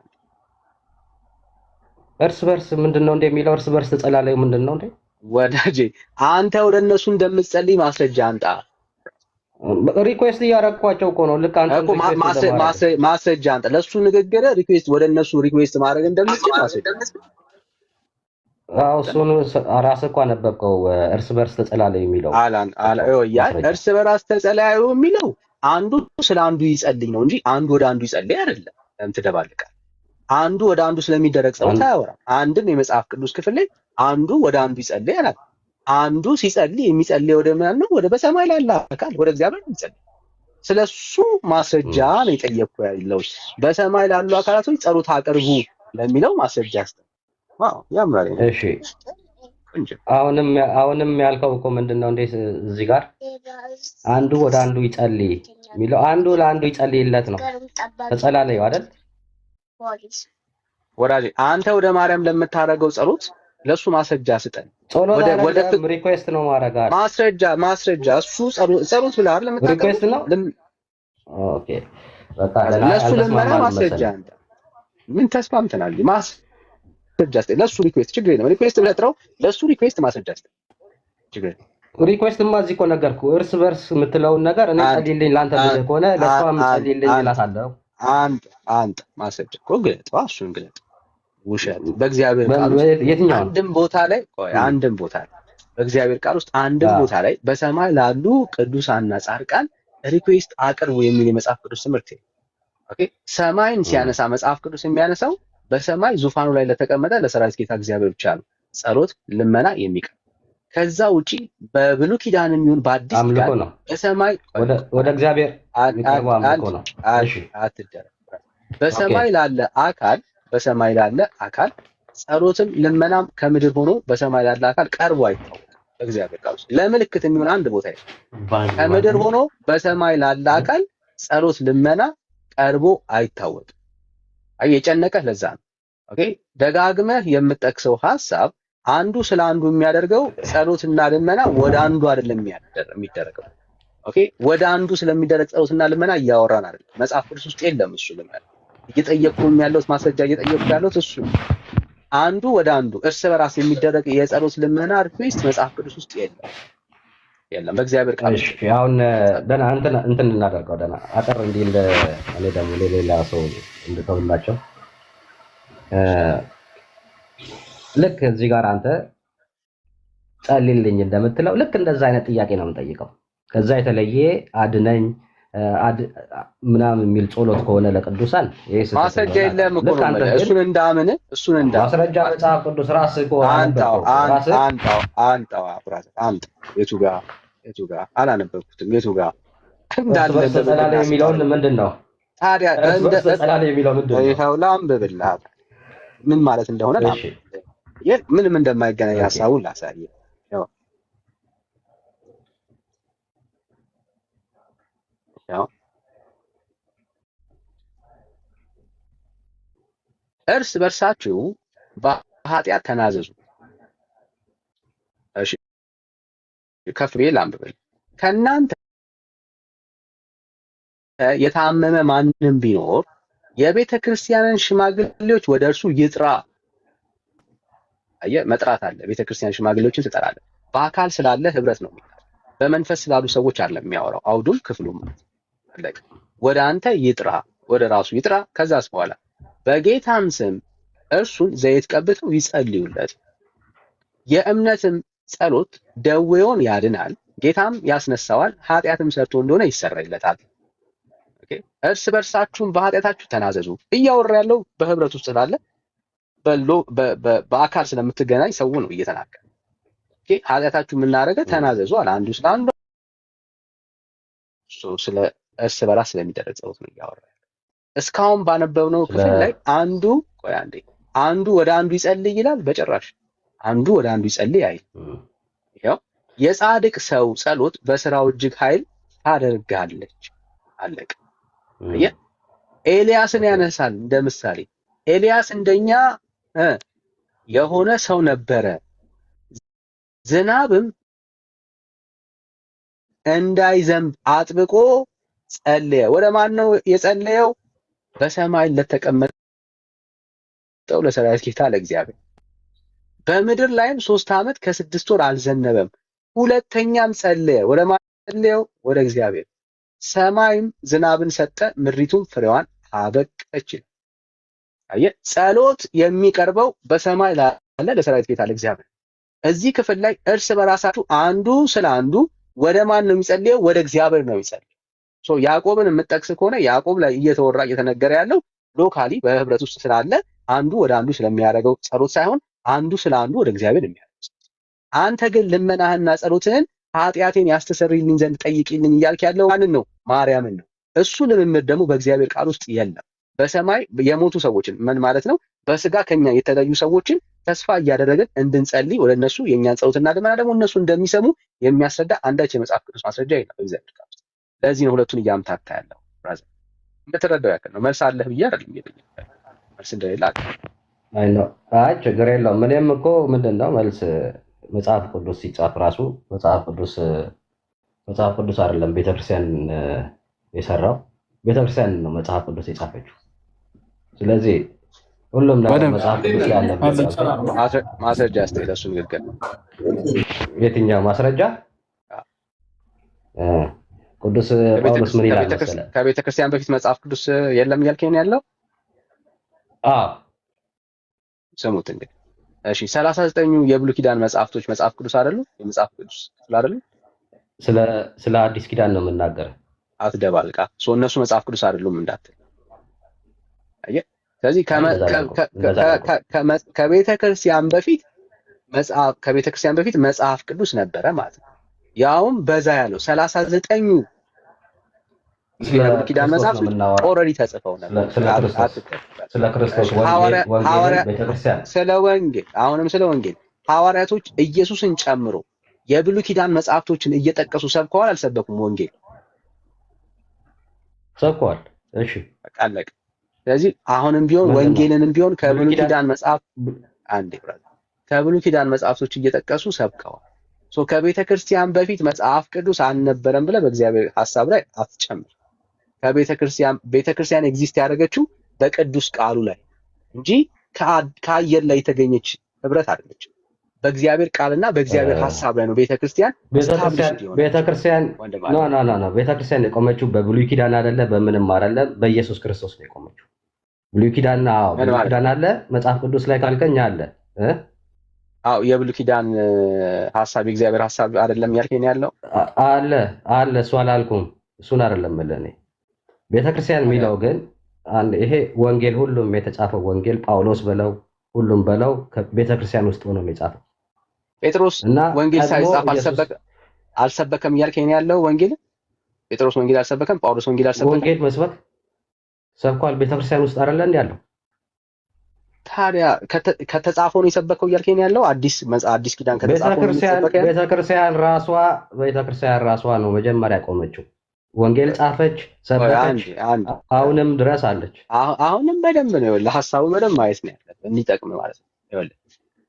[SPEAKER 1] እርስ በርስ ምንድነው እንደሚለው እርስ በርስ ተጸላለዩ ምንድነው እንዴ?
[SPEAKER 3] ወዳጄ አንተ ወደ እነሱ እንደምትጸልይ ማስረጃ አንጣ።
[SPEAKER 1] ሪኩዌስት እያረኳቸው እኮ ነው። ልክ አንተ
[SPEAKER 3] እኮ ማስረጃ አንጣ። ለሱ ንግግር ሪኩዌስት ወደ እነሱ ሪኩዌስት ማድረግ እንደምትችል ማስረጃ።
[SPEAKER 1] እሱን ራስህ እኮ አነበብከው። እርስ በርስ ተጸላለዩ የሚለው
[SPEAKER 3] እርስ በርስ ተጸላለዩ የሚለው አንዱ ስለ አንዱ ይጸልይ ነው እንጂ አንዱ ወደ አንዱ ይጸልይ አይደለም። እንትደባልቃል። አንዱ ወደ አንዱ ስለሚደረግ ጸሎት አያወራም። አንድም የመጽሐፍ ቅዱስ ክፍል ላይ አንዱ ወደ አንዱ ይጸልይ አላል። አንዱ ሲጸልይ የሚጸልይ ወደ ማን ነው? ወደ በሰማይ ላለ አካል ወደ እግዚአብሔር ይጸልይ። ስለሱ ማስረጃ ነው የጠየቅኩ ያለው። በሰማይ ላሉ አካላቶች ጸሎት አቅርቡ ለሚለው ማስረጃ አስተ ያምራል።
[SPEAKER 1] እሺ አሁንም ያልከው እኮ ምንድነው እንዴ? እዚህ ጋር አንዱ ወደ አንዱ ይጸልይ የሚለው አንዱ ለአንዱ ይጸልይለት ነው። ተጸላለዩ አይደል?
[SPEAKER 3] ወዳጄ አንተ ወደ ማርያም ለምታረገው ጸሎት ለሱ ማስረጃ ስጠን።
[SPEAKER 1] ወደ ሪኩዌስት ነው ማረጋ
[SPEAKER 3] ማስረጃ እሱ ጸሎት ብለህ አይደል ለምታረገው
[SPEAKER 1] ሪኩዌስት ነው። ኦኬ በቃ
[SPEAKER 3] ለሱ ለማራ ማስረጃ አንተ ምን ተስማምተናል? ማስረጃ ስጠን ለሱ ሪኩዌስት ችግር የለም። ሪኩዌስት ብለህ ጥራው። ለሱ ሪኩዌስት ማስረጃ ስጠን ችግር የለም።
[SPEAKER 1] ሪኩዌስትማ እዚህ እኮ ነገርኩህ። እርስ በርስ የምትለውን ነገር እኔ ጸልይልኝ ላንተ ብለህ ከሆነ ለሷም ጸልይልኝ እላታለሁ። አንድ
[SPEAKER 3] ማስረጃ እኮ ግለጥ። እሱን ግለጥ። ውሸት በእግዚአብሔር ቃል
[SPEAKER 1] የትኛው
[SPEAKER 3] አንድም ቦታ ላይ በእግዚአብሔር ቃል ውስጥ አንድም ቦታ ላይ በሰማይ ላሉ ቅዱሳንና ጻድቃን ሪኩዌስት አቅርቡ የሚል የመጽሐፍ ቅዱስ ትምህርት የለም። ኦኬ ሰማይን ሲያነሳ መጽሐፍ ቅዱስ የሚያነሳው በሰማይ ዙፋኑ ላይ ለተቀመጠ ለሰራዊት ጌታ እግዚአብሔር ብቻ ነው ጸሎት ልመና የሚቀር። ከዛ ውጪ በብሉይ ኪዳንም ይሁን በአዲስ ኪዳን
[SPEAKER 1] ነው
[SPEAKER 3] በሰማይ
[SPEAKER 1] ወደ እግዚአብሔር የሚቀርበው አምልኮ ነው። እሺ
[SPEAKER 3] አትደረግ። በሰማይ ላለ አካል ጸሎትም ልመናም ከምድር ሆኖ በሰማይ ላለ አካል ቀርቦ አይታወቅም። በእግዚአብሔር ቃል ውስጥ ለምልክት የሚሆን አንድ ቦታ የለም። ከምድር ሆኖ በሰማይ ላለ አካል ጸሎት ልመና ቀርቦ አይታወቅም። የጨነቀህ ለዛ ነው። ኦኬ ደጋግመህ የምጠቅሰው ሐሳብ አንዱ ስለ አንዱ የሚያደርገው ጸሎትና ልመና ወደ አንዱ አይደለም የሚደረገው። ኦኬ ወደ አንዱ ስለሚደረግ ጸሎትና ልመና እያወራን አይደለም። መጽሐፍ ቅዱስ ውስጥ የለም እሱ። ልመና እየጠየቅኩም ያለሁት ማስረጃ እየጠየቅኩ ያለሁት እሱ አንዱ ወደ አንዱ እርስ በራስ የሚደረግ የጸሎት ልመና ሪኩዌስት መጽሐፍ ቅዱስ ውስጥ የለም። በእግዚአብሔር ቃል
[SPEAKER 1] እሺ አሁን ደህና እንትን እናደርገው ደህና አጠር እንዲል እኔ ደግሞ ለሌላ ሰው እንድተውላቸው ልክ እዚህ ጋር አንተ ጸልይልኝ እንደምትለው ልክ እንደዛ አይነት ጥያቄ ነው የምንጠይቀው። ከዛ የተለየ አድነኝ ምናምን የሚል ጸሎት ከሆነ ለቅዱሳን
[SPEAKER 3] ማስረጃ የለም እኮ ነው። እሱን እንዳምን
[SPEAKER 1] ማስረጃ መጽሐፍ ቅዱስ ራስህ እኮ
[SPEAKER 3] አንጣው የቱ ጋር አላነበብኩትም። የቱ ጋር እንዳለ
[SPEAKER 1] ጸላለ የሚለው ምንድን ነው
[SPEAKER 3] ታዲያ?
[SPEAKER 1] ጸላለ የሚለው ምንድን ነው?
[SPEAKER 3] ይኸው ላንብብልህ ምን ማለት እንደሆነ ምንም እንደማይገናኝ ሀሳቡን ላሳየህ። እርስ በርሳችሁ በኃጢአት ተናዘዙ። እሺ ከፍ ብዬ ላንብብል። ከእናንተ የታመመ ማንም ቢኖር የቤተ ክርስቲያንን ሽማግሌዎች ወደ እርሱ ይጥራ። አየህ መጥራት አለ። ቤተ ክርስቲያን ሽማግሌዎችን ትጠራለህ። በአካል ስላለ ህብረት ነው የሚጠራው። በመንፈስ ስላሉ ሰዎች አይደለም የሚያወራው። አውዱም ክፍሉም ማለት ወደ አንተ ይጥራ፣ ወደ ራሱ ይጥራ። ከዛስ በኋላ በጌታም ስም እርሱን ዘይት ቀብተው ይጸልዩለት። የእምነትም ጸሎት ደዌውን ያድናል፣ ጌታም ያስነሳዋል፣ ኃጢአትም ሰርቶ እንደሆነ ይሰረይለታል። እርስ በርሳችሁም በኃጢአታችሁ ተናዘዙ። እያወራ ያለው በህብረት ውስጥ ስላለ በአካል ስለምትገናኝ ሰው ነው እየተናገረ። ኃጢአታችሁ የምናደርገ ተናዘዙ አለ። አንዱ ስለ አንዱ ስለ እርስ በራስ ስለሚደረግ ጸሎት ነው እያወራ ያለው። እስካሁን ባነበብነው ክፍል ላይ አንዱ ወደ አንዱ ይጸልይ ይላል። በጭራሽ አንዱ ወደ አንዱ ይጸልይ አይል። ያው የጻድቅ ሰው ጸሎት በስራው እጅግ ኃይል ታደርጋለች። አለቀ። ኤልያስን ያነሳል እንደ ምሳሌ። ኤልያስ እንደኛ የሆነ ሰው ነበረ። ዝናብም እንዳይዘንብ አጥብቆ ጸለየ። ወደ ማን ነው የጸለየው? በሰማይ ለተቀመጠው ለሰራዊት ጌታ ለእግዚአብሔር። በምድር ላይም 3 ዓመት ከ6 ወር አልዘነበም። ሁለተኛም ጸለየ። ወደ ማን ጸለየው? ወደ እግዚአብሔር። ሰማይም ዝናብን ሰጠ፣ ምድሪቱም ፍሬዋን አበቀች። አየህ ጸሎት የሚቀርበው በሰማይ ላለ ለሰራዊት ጌታ ለእግዚአብሔር። እዚህ ክፍል ላይ እርስ በራሳችሁ አንዱ ስለ አንዱ ወደ ማን ነው የሚጸልየው? ወደ እግዚአብሔር ነው የሚጸልየው። ያዕቆብን የምጠቅስ ከሆነ ያዕቆብ ላይ እየተወራ እየተነገረ ያለው ሎካሊ በህብረት ውስጥ ስላለ አንዱ ወደ አንዱ ስለሚያደርገው ጸሎት ሳይሆን አንዱ ስለ አንዱ ወደ እግዚአብሔር የሚያደርገው ጸሎት። አንተ ግን ልመናህና ጸሎትህን ኃጢአቴን ያስተሰርይልኝ ዘንድ ጠይቂልኝ እያልክ ያለው ማንን ነው? ማርያምን ነው። እሱ ልምምድ ደግሞ በእግዚአብሔር ቃል ውስጥ የለም። በሰማይ የሞቱ ሰዎችን ምን ማለት ነው? በስጋ ከኛ የተለዩ ሰዎችን ተስፋ እያደረግን እንድንጸልይ ወደ እነሱ የእኛን ጸሎትና ልመና ደግሞ እነሱ እንደሚሰሙ የሚያስረዳ አንዳች የመጽሐፍ ቅዱስ ማስረጃ የለም በእግዚአብሔር ቃል ውስጥ። ለዚህ ነው ሁለቱን እያምታታ ያለው። ብራዘር እንደተረዳው ያክል ነው። መልስ አለህ ብዬ አይደለም እየጠየቅኩ መልስ እንደሌለ
[SPEAKER 1] አይ ችግር የለውም። እኔም እኮ ምንድን ነው መልስ መጽሐፍ ቅዱስ ሲጻፍ ራሱ መጽሐፍ ቅዱስ አይደለም ቤተክርስቲያን የሰራው፣ ቤተክርስቲያን ነው መጽሐፍ ቅዱስ የጻፈችው። ስለዚህ ሁሉም ነገር መጽሐፍ ቅዱስ ላይ ያለ
[SPEAKER 3] ማስረጃ አስተያየት ለእሱ ንግግር
[SPEAKER 1] የትኛው ማስረጃ? ቅዱስ ጳውሎስ ምን ይላል መሰለህ?
[SPEAKER 3] ከቤተ ክርስቲያን በፊት መጽሐፍ ቅዱስ የለም እያልከኝ ያለው? ስሙት እንግዲህ እሺ 39ኙ የብሉይ ኪዳን መጽሐፍቶች መጽሐፍ ቅዱስ አይደሉ? የመጽሐፍ ቅዱስ ክፍል አይደሉ?
[SPEAKER 1] ስለ አዲስ ኪዳን ነው የምናገረው።
[SPEAKER 3] አትደባልቃ። እነሱ መጽሐፍ ቅዱስ አይደሉም እንዳትል። አየህ። ስለዚህ ከቤተ ክርስቲያን በፊት መጽሐፍ ቅዱስ ነበረ ማለት ነው። ያውም በዛ ያለው 39ኙ የብሉይ ኪዳን መጽሐፍ ኦልሬዲ ተጽፈው ነበር።
[SPEAKER 1] ስለ ክርስቶስ ወንጌል
[SPEAKER 3] አሁንም ስለ ወንጌል ሐዋርያቶች ኢየሱስን ጨምሮ የብሉይ ኪዳን መጽሐፍቶችን እየጠቀሱ ሰብከዋል አልሰበኩም? ወንጌል
[SPEAKER 1] ሰብከዋል። እሺ
[SPEAKER 3] በቃ አለቀ። ስለዚህ አሁንም ቢሆን ወንጌልንም ቢሆን ከብሉይ ኪዳን መጽሐፍቶች እየጠቀሱ ሰብከዋል። ከቤተ ክርስቲያን በፊት መጽሐፍ ቅዱስ አልነበረም ብለህ በእግዚአብሔር ሐሳብ ላይ አትጨምር። ቤተ ክርስቲያን ኤግዚስት ያደረገችው በቅዱስ ቃሉ ላይ እንጂ ከአየር ላይ የተገኘች ህብረት አይደለችም። በእግዚአብሔር ቃልና በእግዚአብሔር ሐሳብ ላይ ነው ቤተክርስቲያን
[SPEAKER 1] ቤተክርስቲያን የቆመችው በብሉይ ኪዳን አይደለ፣ በምንም አይደለ፣ በኢየሱስ ክርስቶስ ነው የቆመችው። ብሉይ ኪዳን አለ፣ መጽሐፍ ቅዱስ ላይ ካልከኝ አለ።
[SPEAKER 3] የብሉይ ኪዳን ሐሳብ የእግዚአብሔር ሐሳብ አይደለም ያልከኝ ያለው
[SPEAKER 1] አለ። እሱ አላልኩም፣ እሱን አይደለም እኔ። ቤተክርስቲያን የሚለው ግን ይሄ ወንጌል ሁሉም የተጻፈው ወንጌል ጳውሎስ በለው ሁሉም በለው ከቤተክርስቲያን ውስጥ ሆኖ ነው የጻፈው።
[SPEAKER 3] ጴጥሮስ ወንጌል ሳይጻፍ አልሰበከም እያልከኝ ያለው ወንጌል ጴጥሮስ ወንጌል አልሰበከም፣ ጳውሎስ ወንጌል አልሰበከም።
[SPEAKER 1] ወንጌል መስበክ ሰብኳል ቤተክርስቲያን ውስጥ አይደለ ያለው።
[SPEAKER 3] ታዲያ ከተጻፈው ነው የሰበከው እያልከኝ ያለው አዲስ ኪዳን ከተጻፈው
[SPEAKER 1] ቤተክርስቲያን ራሷ ነው መጀመሪያ ቆመችው። ወንጌል ጻፈች፣ ሰበከች፣ አሁንም ድረስ አለች።
[SPEAKER 3] አሁንም በደንብ ነው ለሐሳቡ በደንብ ማየት ነው ያለበት እንዲጠቅም ማለት ነው።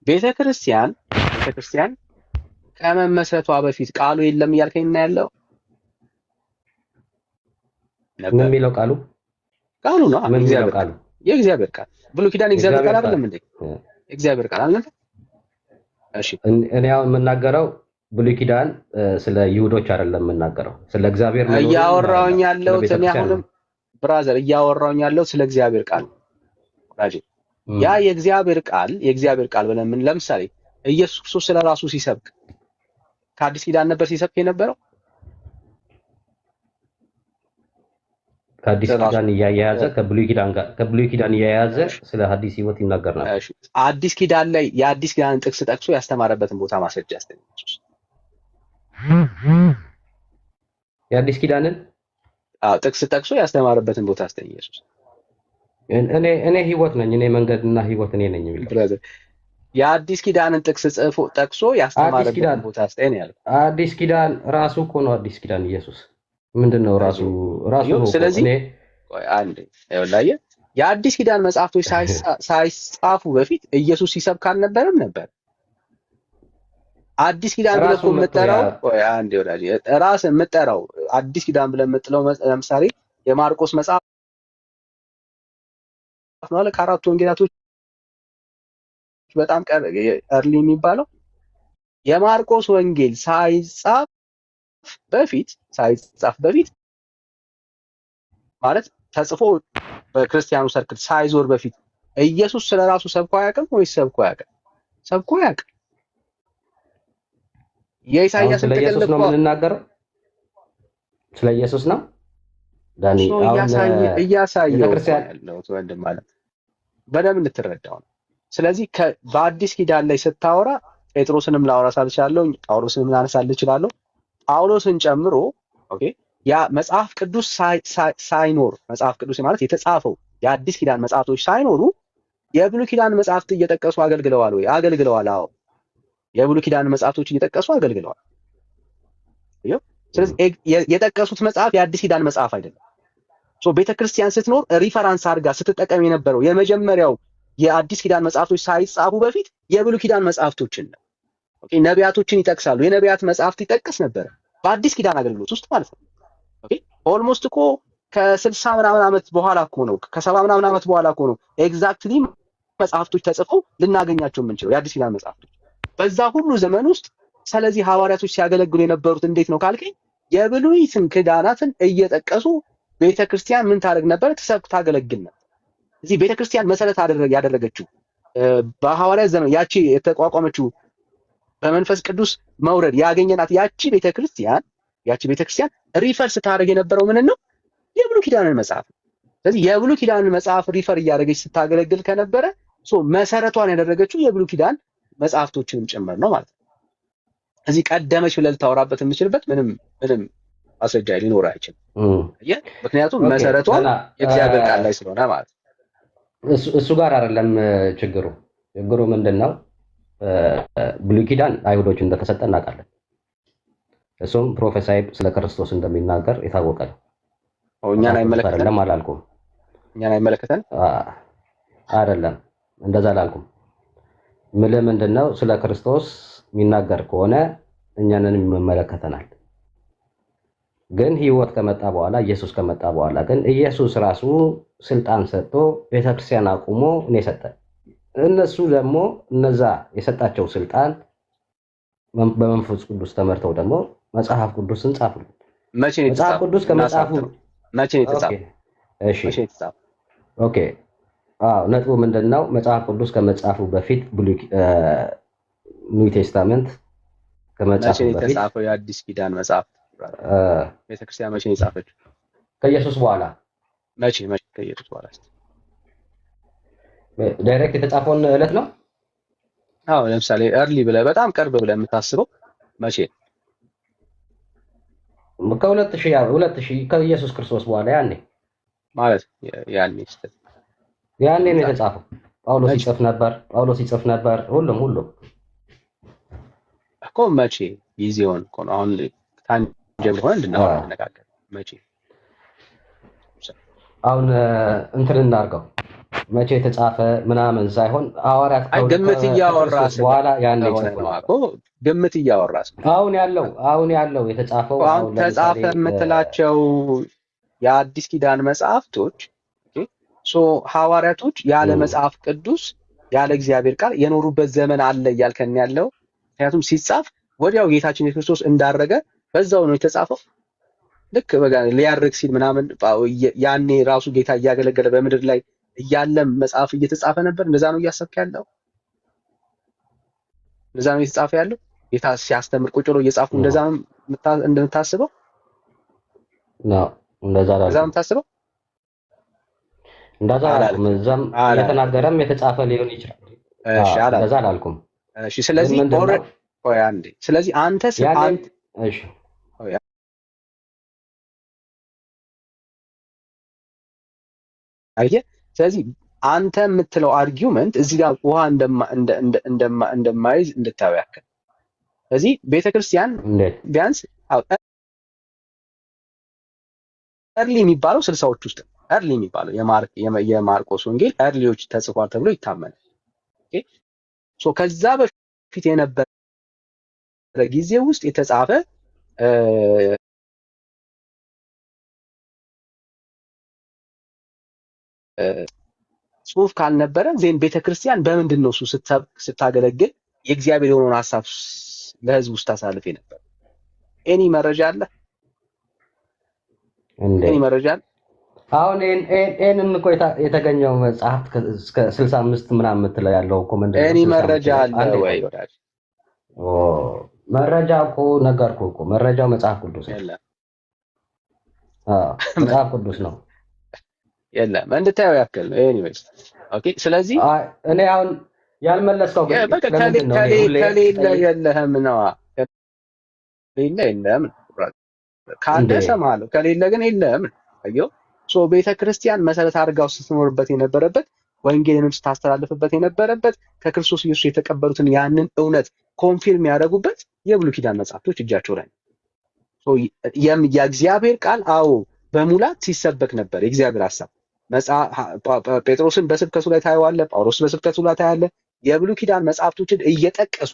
[SPEAKER 3] ቤተክርስቲያን ከመመስረቷ በፊት ቃሉ የለም እያልከኝ ነው ያለው።
[SPEAKER 1] ምን የሚለው ቃሉ
[SPEAKER 3] ነው የእግዚአብሔር ቃል ብሉይ ኪዳን የእግዚአብሔር ቃል አይደለም እንዴ? የእግዚአብሔር ቃል አልነበረ? እሺ
[SPEAKER 1] እኔ አሁን የምናገረው ብሉይ ኪዳን ስለ ይሁዶች አይደለም የምናገረው፣ ስለ እግዚአብሔር ነው
[SPEAKER 3] እያወራሁኝ ያለው። እኔ አሁንም ብራዘር እያወራሁኝ ያለው ስለ እግዚአብሔር ቃል ነው። ያ የእግዚአብሔር ቃል ብለን ምን ለምሳሌ ኢየሱስ ክርስቶስ ስለ ራሱ ሲሰብክ ከአዲስ ኪዳን ነበር ሲሰብክ የነበረው?
[SPEAKER 1] ከአዲስ ኪዳን እያያያዘ ከብሉይ ኪዳን እያያያዘ ስለ አዲስ ህይወት ይናገር ነበር።
[SPEAKER 3] አዲስ ኪዳን ላይ የአዲስ ኪዳንን ጥቅስ ጠቅሶ ያስተማረበትን ቦታ ማስረጃ ያስተምራል።
[SPEAKER 1] የአዲስ ኪዳንን
[SPEAKER 3] ጥቅስ ጠቅሶ ያስተማረበትን ቦታ አስተኝ ኢየሱስ
[SPEAKER 1] እኔ ህይወት ነኝ፣ እኔ መንገድና ህይወት እኔ ነኝ የሚል
[SPEAKER 3] ብራዘር የአዲስ ኪዳንን ጥቅስ ጠቅሶ ያስተማረበትን ቦታ አስተኝ ያለው
[SPEAKER 1] አዲስ ኪዳን ራሱ እኮ ነው። አዲስ ኪዳን ኢየሱስ ምንድነው? ራሱ ነው።
[SPEAKER 3] ስለዚህ አንዴ ይኸውልህ የአዲስ ኪዳን መጽሐፍቶች ሳይጻፉ በፊት ኢየሱስ ሲሰብክ አልነበረም ነበር? አዲስ ኪዳን ብለህ የምትጠራው አንዴ ወዳጅ ራስህ የምትጠራው አዲስ ኪዳን ብለህ የምትለው ለምሳሌ የማርቆስ መጽሐፍ ነው አለ። ከአራቱ ወንጌላቶች በጣም እርሊ የሚባለው የማርቆስ ወንጌል ሳይጻፍ በፊት ማለት ተጽፎ በክርስቲያኑ ሰርክል ሳይዞር በፊት ኢየሱስ ስለራሱ ሰብኮ አያውቅም ወይስ ሰብኮ ያውቃል? ሰብኮ ያውቃል። የኢሳይያስ
[SPEAKER 1] ስለ ኢየሱስ ነው የምንናገረው። ስለ ኢየሱስ ነው ዳኒ
[SPEAKER 3] እያሳየው ያለው ወንድም ማለት በደንብ እንድትረዳው ነው። ስለዚህ በአዲስ ኪዳን ላይ ስታወራ ጴጥሮስንም ላወራ ሳልቻለሁ፣ ጳውሎስንም ላነሳልህ እችላለሁ። ጳውሎስን ጨምሮ ኦኬ ያ መጽሐፍ ቅዱስ ሳይኖር መጽሐፍ ቅዱስ ማለት የተጻፈው የአዲስ ኪዳን መጽሐፍቶች ሳይኖሩ የብሉይ ኪዳን መጽሐፍት እየጠቀሱ አገልግለዋል ወይ? አገልግለዋል። አዎ የብሉይ ኪዳን መጽሐፍቶች እየጠቀሱ አገልግለዋል። ስለዚህ የጠቀሱት መጽሐፍ የአዲስ ኪዳን መጽሐፍ አይደለም። ቤተክርስቲያን ስትኖር ሪፈራንስ አድርጋ ስትጠቀም የነበረው የመጀመሪያው የአዲስ ኪዳን መጽሐፍቶች ሳይጻፉ በፊት የብሉይ ኪዳን መጽሐፍቶችን ነው። ኦኬ ነቢያቶችን ይጠቅሳሉ። የነቢያት መጽሐፍት ይጠቅስ ነበር በአዲስ ኪዳን አገልግሎት ውስጥ ማለት ነው። ኦኬ ኦልሞስት እኮ ከ60 ምናምን ዓመት በኋላ እኮ ነው ከ70 ምናምን ዓመት በኋላ እኮ ነው ኤግዛክትሊ መጽሐፍቶች ተጽፈው ልናገኛቸው የምንችለው የአዲስ ኪዳን መጽሐፍቶች። በዛ ሁሉ ዘመን ውስጥ ስለዚህ ሐዋርያቶች ሲያገለግሉ የነበሩት እንዴት ነው ካልከኝ የብሉይ ኪዳናትን እየጠቀሱ ቤተክርስቲያን ምን ታደርግ ነበር? ተሰብክ ታገለግል ነበር። እዚህ ቤተክርስቲያን መሰረት ያደረገችው በሐዋርያት ዘመን ያቺ የተቋቋመችው በመንፈስ ቅዱስ መውረድ ያገኘናት ያቺ ቤተክርስቲያን ሪፈር ስታደርግ የነበረው ምን ነው? የብሉይ ኪዳንን መጽሐፍ። ስለዚህ የብሉይ ኪዳንን መጽሐፍ ሪፈር እያደረገች ስታገለግል ከነበረ መሰረቷን ያደረገችው የብሉይ ኪዳን መጽሐፍቶችንም ጭምር ነው ማለት ነው። እዚህ ቀደመች ብለህ ልታወራበት የምችልበት ምንም ማስረጃ ሊኖር አይችልም። ምክንያቱም መሰረቷን የእግዚአብሔር ቃል ላይ ስለሆነ ማለት ነው።
[SPEAKER 1] እሱ ጋር አይደለም ችግሩ። ችግሩ ምንድን ነው? ብሉይ ኪዳን አይሁዶች እንደተሰጠ እናውቃለን። እሱም ፕሮፌሳይ ስለ ክርስቶስ እንደሚናገር የታወቀ ነው።
[SPEAKER 3] እኛን አይመለከተንም
[SPEAKER 1] አላልኩም።
[SPEAKER 3] እኛን አይመለከተን
[SPEAKER 1] አይደለም፣ እንደዛ አላልኩም። ምንድን ነው ስለ ክርስቶስ የሚናገር ከሆነ እኛንን ይመለከተናል። ግን ህይወት ከመጣ በኋላ ኢየሱስ ከመጣ በኋላ ግን ኢየሱስ ራሱ ስልጣን ሰጥቶ ቤተክርስቲያን አቁሞ እኔ ሰጠ። እነሱ ደግሞ እነዛ የሰጣቸው ስልጣን በመንፈስ ቅዱስ ተመርተው ደግሞ መጽሐፍ ቅዱስን ጻፉ። መጽሐፍ ቅዱስ ከመጽሐፉ
[SPEAKER 3] መቼ ነው የተጻፈው?
[SPEAKER 1] እሺ ኦኬ። ነጥቡ ምንድነው? መጽሐፍ ቅዱስ ከመጽሐፉ በፊት ኒው ቴስታመንት ከመጽሐፉ በፊት
[SPEAKER 3] የተጻፈው የአዲስ ኪዳን መጽሐፍ ቤተክርስቲያን መቼ ነው የጻፈችው?
[SPEAKER 1] ከኢየሱስ በኋላ።
[SPEAKER 3] መቼ ከኢየሱስ በኋላ?
[SPEAKER 1] ዳይሬክት የተጻፈውን ዕለት ነው።
[SPEAKER 3] ለምሳሌ early ብለህ በጣም ቅርብ ብለህ የምታስበው መቼ ነው?
[SPEAKER 1] ከ2000 ከኢየሱስ ክርስቶስ በኋላ ያኔ
[SPEAKER 3] ማለት
[SPEAKER 1] ያኔ ነው የተጻፈው። ጳውሎስ ይጽፍ ነበር። ሁሉም
[SPEAKER 3] እኮ መቼ ጊዜውን እኮ ነው አሁን ታንጀብል ሆነ እንድናነጋገር መቼ
[SPEAKER 1] አሁን እንትን እናድርገው መቼ የተጻፈ ምናምን ሳይሆን ሐዋርያት
[SPEAKER 3] ግምት እያወራስ
[SPEAKER 1] በኋላ ያኔ
[SPEAKER 3] ግምት እያወራስ
[SPEAKER 1] አሁን ያለው የተጻፈው
[SPEAKER 3] አሁን ተጻፈ የምትላቸው የአዲስ ኪዳን መጽሐፍቶች ሐዋርያቶች ያለ መጽሐፍ ቅዱስ ያለ እግዚአብሔር ቃል የኖሩበት ዘመን አለ እያልከን ያለው። ምክንያቱም ሲጻፍ ወዲያው ጌታችን ኢየሱስ ክርስቶስ እንዳረገ በዛው ነው የተጻፈው። ልክ በጋ ሊያርግ ሲል ምናምን ያኔ ራሱ ጌታ እያገለገለ በምድር ላይ እያለም መጽሐፍ እየተጻፈ ነበር። እንደዛ ነው እያሰብክ ያለው? እንደዛ ነው እየተጻፈ ያለው? ጌታ ሲያስተምር ቁጭ ብሎ እየጻፉ እንደዛ ነው እንደምታስበው?
[SPEAKER 1] እንደዛ ነው
[SPEAKER 3] የምታስበው?
[SPEAKER 1] እንደዛ አላልኩም። እዛም የተናገረም የተጻፈ ሊሆን ይችላል። እንደዛ አላልኩም።
[SPEAKER 3] እሺ ስለዚህ ስለዚህ አንተ
[SPEAKER 1] እሺ
[SPEAKER 3] አየህ፣ ስለዚህ አንተ የምትለው አርጊውመንት እዚህ ጋር ውሃ እንደማይዝ እንድታዩ ያክል። ስለዚህ ቤተክርስቲያን ቢያንስ እርሊ የሚባለው 60ዎች ውስጥ እርሊ የሚባለው የማርቆስ ወንጌል እርሊዎች ተጽፏል ተብሎ ይታመናል። ኦኬ ከዛ በፊት የነበረ ጊዜ ውስጥ የተጻፈ ጽሁፍ ካልነበረ ዜን ቤተክርስቲያን በምንድን ነው እሱ ስታገለግል የእግዚአብሔር የሆነውን ሐሳብ ለህዝብ ውስጥ ታሳልፍ ነበር? ኤኒ መረጃ አለ? ኤኒ መረጃ አለ?
[SPEAKER 1] አሁን ኤንን እኮ የተገኘው መጽሐፍ እስከ 65 ምናምን የምትለው ያለው እኮ ምንድነው?
[SPEAKER 3] ኤኒ መረጃ አለ ወይ ወዳጅ?
[SPEAKER 1] መረጃ እኮ ነገርኩህ እኮ መረጃው መጽሐፍ ቅዱስ ነው። መጽሐፍ ቅዱስ ነው።
[SPEAKER 3] የለም እንድታየው ያክል ነው። ኤኒዌይስ ኦኬ። ስለዚህ
[SPEAKER 1] እኔ አሁን ያልመለስከው
[SPEAKER 3] ከሌለ የለህም ነው። የለም ካለ እሰማለሁ፣ ከሌለ ግን የለም። አየው ቤተክርስቲያን መሰረት አድርጋው ስትኖርበት የነበረበት ወንጌልንም ስታስተላልፍበት የነበረበት ከክርስቶስ ኢየሱስ የተቀበሉትን ያንን እውነት ኮንፊርም ያደረጉበት የብሉይ ኪዳን መጽሐፍቶች እጃቸው ላይ ነው። የእግዚአብሔር ቃል በሙላት ሲሰበክ ነበር። የእግዚአብሔር ሐሳብ ጴጥሮስን በስብከቱ ላይ ታየዋለህ፣ ጳውሎስ በስብከቱ ላይ ታያለህ። የብሉይ ኪዳን መጽሐፍቶችን እየጠቀሱ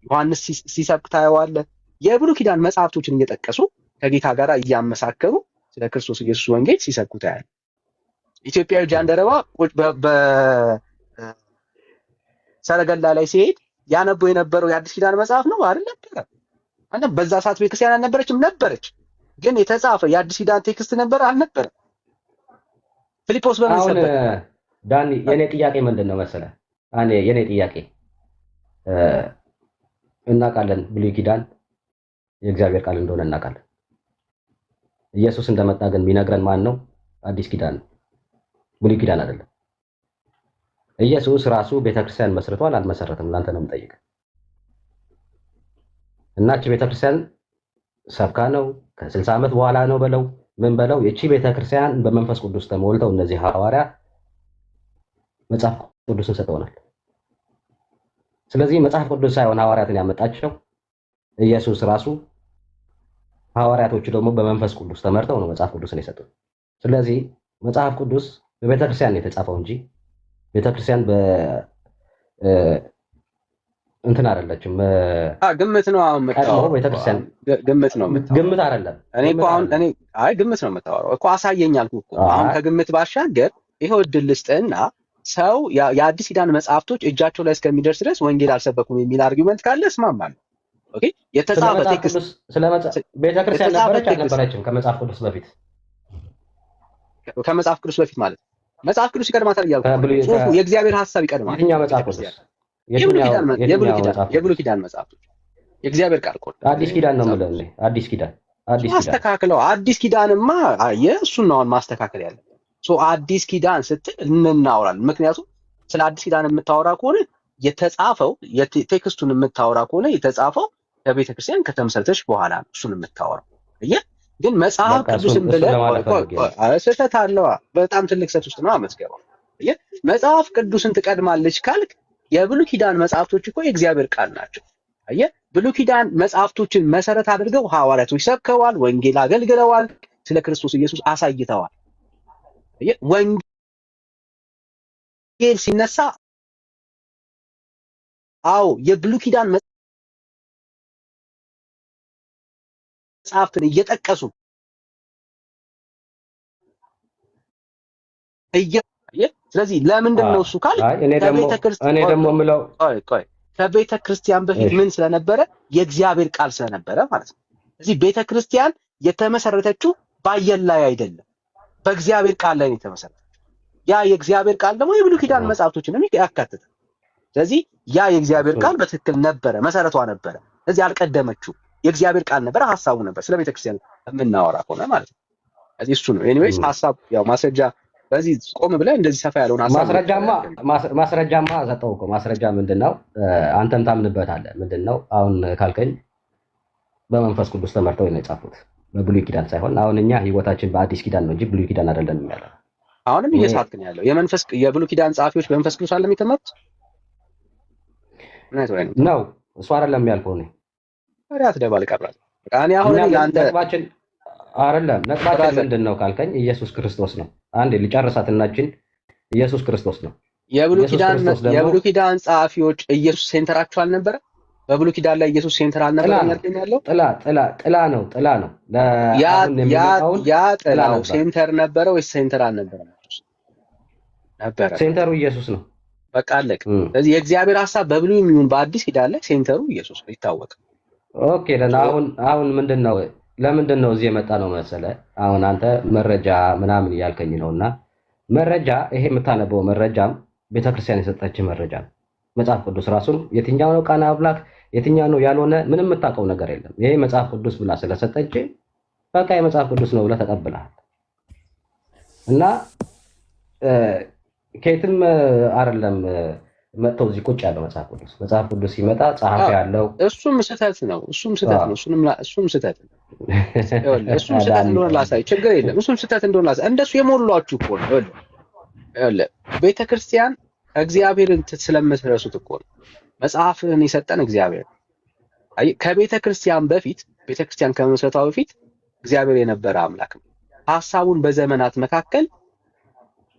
[SPEAKER 3] ዮሐንስ ሲሰብክ ታየዋለህ። የብሉይ ኪዳን መጽሐፍቶችን እየጠቀሱ ከጌታ ጋር እያመሳከሩ ስለ ክርስቶስ ኢየሱስ ወንጌል ሲሰብኩ ታያለህ። ኢትዮጵያዊ ጃንደረባ በሰረገላ ላይ ሲሄድ ያነበው የነበረው የአዲስ ኪዳን መጽሐፍ ነው አይደል? ነበር አንተ በዛ ሰዓት ቤተክርስቲያን አልነበረችም? ነበረች። ግን የተጻፈ የአዲስ ኪዳን ቴክስት ነበር አልነበረም? ፊልጶስ በምን ሰበከ?
[SPEAKER 1] ዳኒ የኔ ጥያቄ ምንድን ነው መሰለህ? የኔ ጥያቄ እናውቃለን ብሉይ ኪዳን የእግዚአብሔር ቃል እንደሆነ እናውቃለን። ኢየሱስ እንደመጣ ግን የሚነግረን ማን ነው? አዲስ ኪዳን ነው፣ ብሉይ ኪዳን አይደለም። ኢየሱስ ራሱ ቤተክርስቲያን መስርቷል አልመሰረትም? እናንተ ነው የምጠይቀው። እናች ቤተክርስቲያን ሰብካ ነው ከ60 ዓመት በኋላ ነው በለው ምን በለው የቺ ቤተክርስቲያን በመንፈስ ቅዱስ ተሞልተው እነዚህ ሐዋርያ መጽሐፍ ቅዱስን ሰጥተውናል። ስለዚህ መጽሐፍ ቅዱስ ሳይሆን ሐዋርያትን ያመጣቸው ኢየሱስ ራሱ፣ ሐዋርያቶቹ ደግሞ በመንፈስ ቅዱስ ተመርተው ነው መጽሐፍ ቅዱስን የሰጡት። ስለዚህ መጽሐፍ ቅዱስ በቤተክርስቲያን ነው የተጻፈው እንጂ ቤተክርስቲያን እንትን አይደለችም።
[SPEAKER 3] ግምት ነው አሁን
[SPEAKER 1] ቀድሞ ቤተክርስቲያን
[SPEAKER 3] ግምት ነው
[SPEAKER 1] ግምት አይደለም።
[SPEAKER 3] እኔ እኮ አሁን ግምት ነው የምታወራው እኮ አሳየኝ አልኩህ እኮ። አሁን ከግምት ባሻገር ይሄው እድል ልስጥህና ሰው የአዲስ ኪዳን መጽሐፍቶች እጃቸው ላይ እስከሚደርስ ድረስ ወንጌል አልሰበኩም የሚል አርጊውመንት ካለ እስማማለሁ። ኦኬ የተጻፈ ቴክስት
[SPEAKER 1] ቤተክርስቲያን ነበረች አልነበረችም? ከመጽሐፍ ቅዱስ በፊት
[SPEAKER 3] ከመጽሐፍ ቅዱስ በፊት ማለት መጽሐፍ ቅዱስ ይቀድማታል እያልኩ ጽሁፉ የእግዚአብሔር ሐሳብ ይቀድማል።
[SPEAKER 1] የትኛው መጽሐፍ ቅዱስ?
[SPEAKER 3] የብሉይ ኪዳን መጽሐፍቶች የእግዚአብር ቃል እኮ
[SPEAKER 1] አዲስ ኪዳን ነው የምለው እኔ። አዲስ ኪዳን
[SPEAKER 3] ማስተካከለው አዲስ ኪዳንማ የእሱን ነው አሁን ማስተካከል ያለ አዲስ ኪዳን ስትል እናወራለን። ምክንያቱም ስለ አዲስ ኪዳን የምታወራ ከሆነ የተጻፈው ቴክስቱን የምታወራ ከሆነ የተጻፈው ከቤተ ክርስቲያን ከተመሰረተች በኋላ ነው እሱን የምታወራው። ግን መጽሐፍ ቅዱስን ብለህ ስህተት አለዋ። በጣም ትልቅ ስህተት ውስጥ ነው የምትገባው። መጽሐፍ ቅዱስን ትቀድማለች ካልክ የብሉይ ኪዳን መጽሐፍቶች እኮ የእግዚአብሔር ቃል ናቸው። ብሉይ ኪዳን መጽሐፍቶችን መሰረት አድርገው ሐዋርያቶች ሰብከዋል፣ ወንጌል አገልግለዋል፣ ስለ ክርስቶስ ኢየሱስ አሳይተዋል። ወንጌል ሲነሳ የብሉይ ኪዳን መጽሐፍትን እየጠቀሱ ስለዚህ ለምንድን ነው እሱ ካል ከቤተ ክርስቲያን በፊት ምን ስለነበረ? የእግዚአብሔር ቃል ስለነበረ ማለት ነው። ስለዚህ ቤተ ክርስቲያን የተመሰረተችው በአየር ላይ አይደለም፣ በእግዚአብሔር ቃል ላይ ነው የተመሰረተችው። ያ የእግዚአብሔር ቃል ደግሞ የብሉይ ኪዳን መጽሐፍቶችንም ያካትታል። ስለዚህ ያ የእግዚአብሔር ቃል በትክክል ነበረ፣ መሰረቷ ነበረ። ስለዚህ አልቀደመችው፣ የእግዚአብሔር ቃል ነበረ፣ ሐሳቡ ነበር። ስለ ቤተ ክርስቲያን የምናወራ ከሆነ ማለት ነው። ስለዚህ እሱ ነው ኤኒዌይስ ሐሳብ ማስረጃ በዚህ ቆም ብለህ እንደዚህ ሰፋ ያለውን ሐሳብ
[SPEAKER 1] ማስረጃማ ሰጠው እኮ። ማስረጃ ምንድነው? አንተም ታምንበታለህ። ምንድነው አሁን ካልከኝ በመንፈስ ቅዱስ ተመርተው ነው የጻፉት፣ በብሉይ ኪዳን ሳይሆን። አሁን እኛ ህይወታችን በአዲስ ኪዳን ነው እንጂ ብሉይ ኪዳን አይደለም ያለው።
[SPEAKER 3] አሁንም እየሳትክን ያለው የብሉይ ኪዳን ጸሐፊዎች በመንፈስ ቅዱስ አይደለም የተመሩት
[SPEAKER 1] ነው። እሱ አይደለም ያልከው ነው።
[SPEAKER 3] ታዲያ ትደባልቅ አብራል። እኔ አሁን ያንተ
[SPEAKER 1] ነጥባችን አይደለም። ነጥባችን ምንድነው ካልከኝ ኢየሱስ ክርስቶስ ነው። አንዴ ልጨርሳት እናችን ኢየሱስ ክርስቶስ ነው።
[SPEAKER 3] የብሉይ ኪዳን ጸሐፊዎች ኢየሱስ ሴንተራቸው አልነበረ? በብሉይ ኪዳን ላይ ኢየሱስ ሴንተር አልነበረ? ያለው
[SPEAKER 1] ጥላ ነው።
[SPEAKER 3] ያ ጥላው ሴንተር ነበረ ወይስ ሴንተር አልነበረም? ነበረ። ሴንተሩ
[SPEAKER 1] ኢየሱስ ነው።
[SPEAKER 3] በቃ አለቀ። ስለዚህ የእግዚአብሔር ሐሳብ በብሉይ የሚሆን በአዲስ ኪዳን ላይ ሴንተሩ ኢየሱስ ነው፣ ይታወቃል።
[SPEAKER 1] ኦኬ። አሁን ምንድነው ለምንድን ነው እዚህ የመጣ ነው መሰለ? አሁን አንተ መረጃ ምናምን እያልከኝ ነውና መረጃ ይሄ የምታነበው መረጃም ቤተክርስቲያን የሰጠች መረጃ ነው። መጽሐፍ ቅዱስ ራሱን የትኛው ነው ቃና አምላክ የትኛው ነው ያልሆነ ምንም የምታውቀው ነገር የለም። ይሄ መጽሐፍ ቅዱስ ብላ ስለሰጠች በቃ የመጽሐፍ ቅዱስ ነው ብለህ ተቀብለሃል። እና ከየትም አይደለም መጥተው እዚህ ቁጭ ያለው መጽሐፍ ቅዱስ ሲመጣ ጸሐፊ ያለው
[SPEAKER 3] እሱም ስህተት ነው። እሱም ስህተት ነው። እሱም ስህተት እንደሆነ ላሳይ፣ ችግር የለም። እሱም ስህተት እንደሆነ ላሳይ። እንደሱ የሞሏችሁ እኮ ነው። ቤተክርስቲያን እግዚአብሔርን ስለምትረሱት እኮ ነው መጽሐፍን የሰጠን እግዚአብሔር። ከቤተክርስቲያን በፊት ቤተክርስቲያን ከመመስረቷ በፊት እግዚአብሔር የነበረ አምላክ ነው። ሐሳቡን በዘመናት መካከል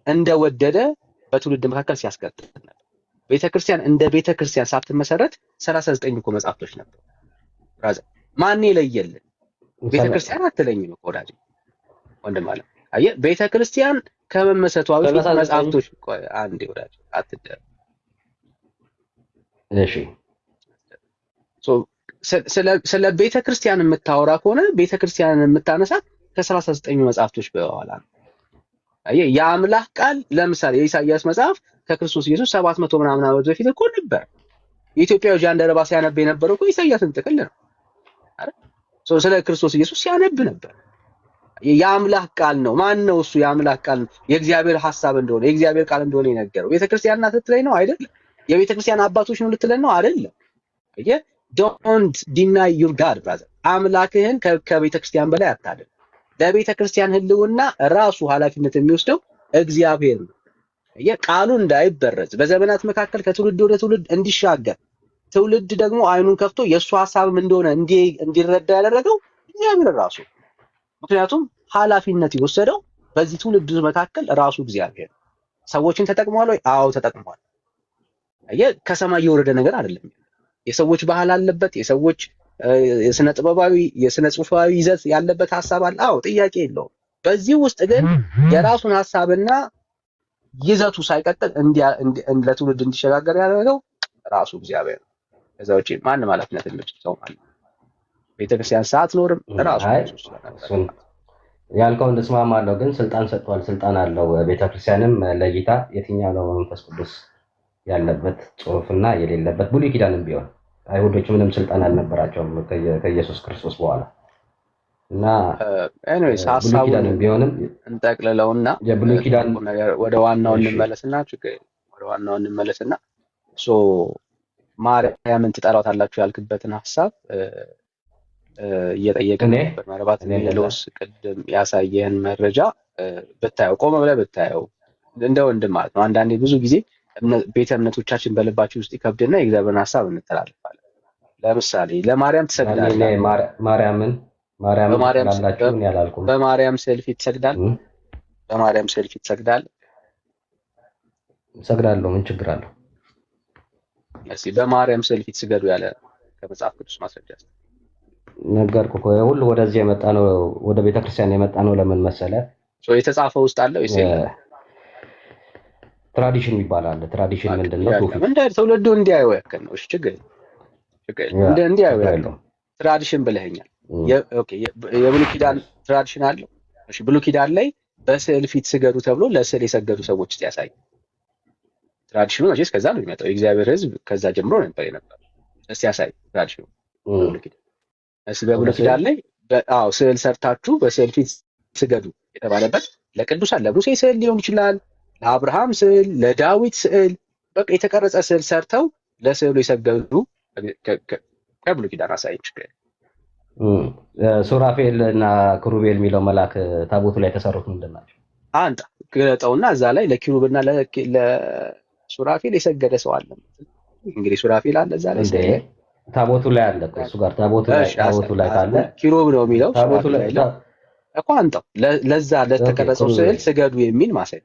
[SPEAKER 3] እንደወደደ በትውልድ መካከል ሲያስቀጥል ነበር። ቤተክርስቲያን እንደ ቤተክርስቲያን ሳትመሰረት 39 እኮ መጽሐፍቶች ነበሩ። ብራዘር ማን ይለየልን? ቤተክርስቲያን አትለኝም እኮ ወዳጅ ወንድም አለ። አየህ ቤተክርስቲያን ከመመሰረቷ በፊት መጽሐፍቶች አንዴ ወዳጅ አትደር።
[SPEAKER 1] እሺ
[SPEAKER 3] ስለ ቤተክርስቲያን የምታወራ ከሆነ ቤተክርስቲያንን የምታነሳ ከ39 መጽሐፍቶች በኋላ ነው። አየህ የአምላክ ቃል ለምሳሌ የኢሳይያስ መጽሐፍ ከክርስቶስ ኢየሱስ 700 ምናምን ዓመት በፊት እኮ ነበር። የኢትዮጵያው ጃንደረባ ሲያነብ የነበረው እኮ ኢሳይያስን ጥቅል ነው አይደል? ስለ ክርስቶስ ኢየሱስ ሲያነብ ነበር። የአምላክ ቃል ነው። ማን ነው እሱ? የአምላክ ቃል ነው፣ የእግዚአብሔር ሐሳብ እንደሆነ የእግዚአብሔር ቃል እንደሆነ የነገረው ቤተክርስቲያን ናት ልትለኝ ነው አይደለም? የቤተክርስቲያን አባቶች ነው ልትለን ነው አይደለም? ዶንት ዲናይ ዩር ጋድ ብራዘር። አምላክህን ከቤተክርስቲያን በላይ አታድርግ። ለቤተክርስቲያን ህልውና ራሱ ኃላፊነት የሚወስደው እግዚአብሔር ነው። ቃሉ እንዳይበረዝ በዘመናት መካከል ከትውልድ ወደ ትውልድ እንዲሻገር ትውልድ ደግሞ አይኑን ከፍቶ የእሱ ሐሳብም እንደሆነ እንዲረዳ ያደረገው እግዚአብሔር ራሱ። ምክንያቱም ኃላፊነት የወሰደው በዚህ ትውልድ መካከል ራሱ እግዚአብሔር። ሰዎችን ተጠቅሟል ወይ? አዎ ተጠቅሟል። ከሰማይ የወረደ ነገር አይደለም። የሰዎች ባህል አለበት። የሰዎች የስነ ጥበባዊ የስነ ጽሁፋዊ ይዘት ያለበት ሐሳብ አለ። አዎ ጥያቄ የለውም። በዚህ ውስጥ ግን የራሱን ሐሳብና ይዘቱ ሳይቀጥል ለትውልድ እንዲሸጋገር ያደረገው ራሱ እግዚአብሔር ነው። ከዛ ውጪ ማንም ኃላፊነት የሚወስድ ሰው ማለት ቤተክርስቲያን ሳትኖርም ራሱ
[SPEAKER 1] እሱን ያልከው እንደስማማለሁ። ግን ስልጣን ሰጥቷል፣ ስልጣን አለው። ቤተክርስቲያንም ለጌታ የትኛው ነው መንፈስ ቅዱስ ያለበት ጽሑፍና የሌለበት? ብሉይ ኪዳንም ቢሆን አይሁዶች ምንም ስልጣን አልነበራቸውም ከኢየሱስ ክርስቶስ በኋላ እና
[SPEAKER 3] ኤኒዌይስ ሐሳቡን ቢሆንም እንጠቅልለውና የብሉይ ኪዳን ነገር ወደ ዋናው እንመለስና ሶ ማርያምን ትጠራታላችሁ ያልክበትን ሐሳብ እየጠየቅን ነበር። ምናልባት ሌሎስ ቅድም ያሳየህን መረጃ ብታየው ቆመ ብለህ ብታየው እንደ ወንድም ማለት ነው። አንዳንዴ ብዙ ጊዜ ቤተ እምነቶቻችን በልባችን ውስጥ ይከብድና የእግዚአብሔርን ሐሳብ እንተላለፋለን። ለምሳሌ ለማርያም ትሰግዳለህ። በማርያም ስዕል ፊት ትሰግዳለህ? በማርያም ስዕል ፊት ትሰግዳለህ?
[SPEAKER 1] እሰግዳለሁ። ምን ችግር አለው?
[SPEAKER 3] እስኪ በማርያም ስዕል ፊት ስገዱ ያለ ከመጽሐፍ ቅዱስ ማስረጃ
[SPEAKER 1] ነገርኩህ እኮ። ሁሉ ወደዚህ የመጣ ነው፣ ወደ ቤተክርስቲያን የመጣ ነው። ለምን መሰለህ?
[SPEAKER 3] የተጻፈው ውስጥ አለው ወይስ የለም?
[SPEAKER 1] ትራዲሽን ይባላል። ትራዲሽን ምንድነው?
[SPEAKER 3] ትውልዱ እንዲያየው ያክል ነው። እሺ ችግር እንዲያየው ያክል ትራዲሽን ብለኸኛል። ኦኬ የብሉይ ኪዳን ትራዲሽን አለው። እሺ ብሉይ ኪዳን ላይ በስዕል ፊት ስገዱ ተብሎ ለስዕል የሰገዱ ሰዎች ያሳይ። ትራዲሽኑ መቼስ ከዛ ነው የሚመጣው። የእግዚአብሔር ሕዝብ ከዛ ጀምሮ ነበር የነበረው። እስቲ ያሳይ ትራዲሽኑ በብሉይ ኪዳን። እስቲ በብሉይ ኪዳን ላይ ስዕል ሰርታችሁ በስዕል ፊት ስገዱ የተባለበት ለቅዱሳን ለሙሴ ስዕል ሊሆን ይችላል፣ ለአብርሃም ስዕል፣ ለዳዊት ስዕል፣ በቃ የተቀረጸ ስዕል ሰርተው ለስዕሉ የሰገዱ ከብሉይ ኪዳን አሳይ። ችግር
[SPEAKER 1] ሱራፌል እና ክሩቤል የሚለው መልአክ ታቦቱ ላይ የተሰሩት ምንድን ናቸው?
[SPEAKER 3] አንተ ግለጠውና እዛ ላይ ለኪሩብና ለሱራፌል የሰገደ ሰው አለ። እንግዲህ ሱራፌል አለ እዛ ላይ
[SPEAKER 1] ታቦቱ ላይ አለ። እሱ ጋር ታቦቱ ላይ ካለ
[SPEAKER 3] ኪሩብ ነው የሚለው ታቦቱ ላይ እኮ አንተው ለዛ ለተቀረጸው ስዕል ስገዱ የሚል ማሳይ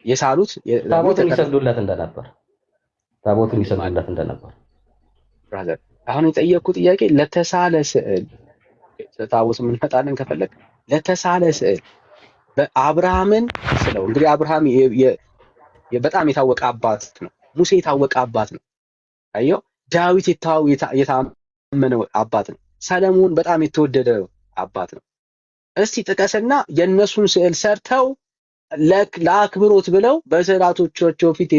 [SPEAKER 3] የሳሉት
[SPEAKER 1] ታቦቱን ይሰግዱለት እንደነበር
[SPEAKER 3] ብራዘር አሁን የጠየቅኩ ጥያቄ ለተሳለ ስዕል ታቦት የምንመጣለን ከፈለግ ለተሳለ ስዕል በአብርሃምን ስለው እንግዲህ አብርሃም በጣም የታወቀ አባት ነው። ሙሴ የታወቀ አባት ነው። አየው ዳዊት የታመነ አባት ነው። ሰለሞን በጣም የተወደደ አባት ነው። እስቲ ጥቀስና የእነሱን ስዕል ሰርተው ለአክብሮት ብለው በስዕላቶቻቸው ፊት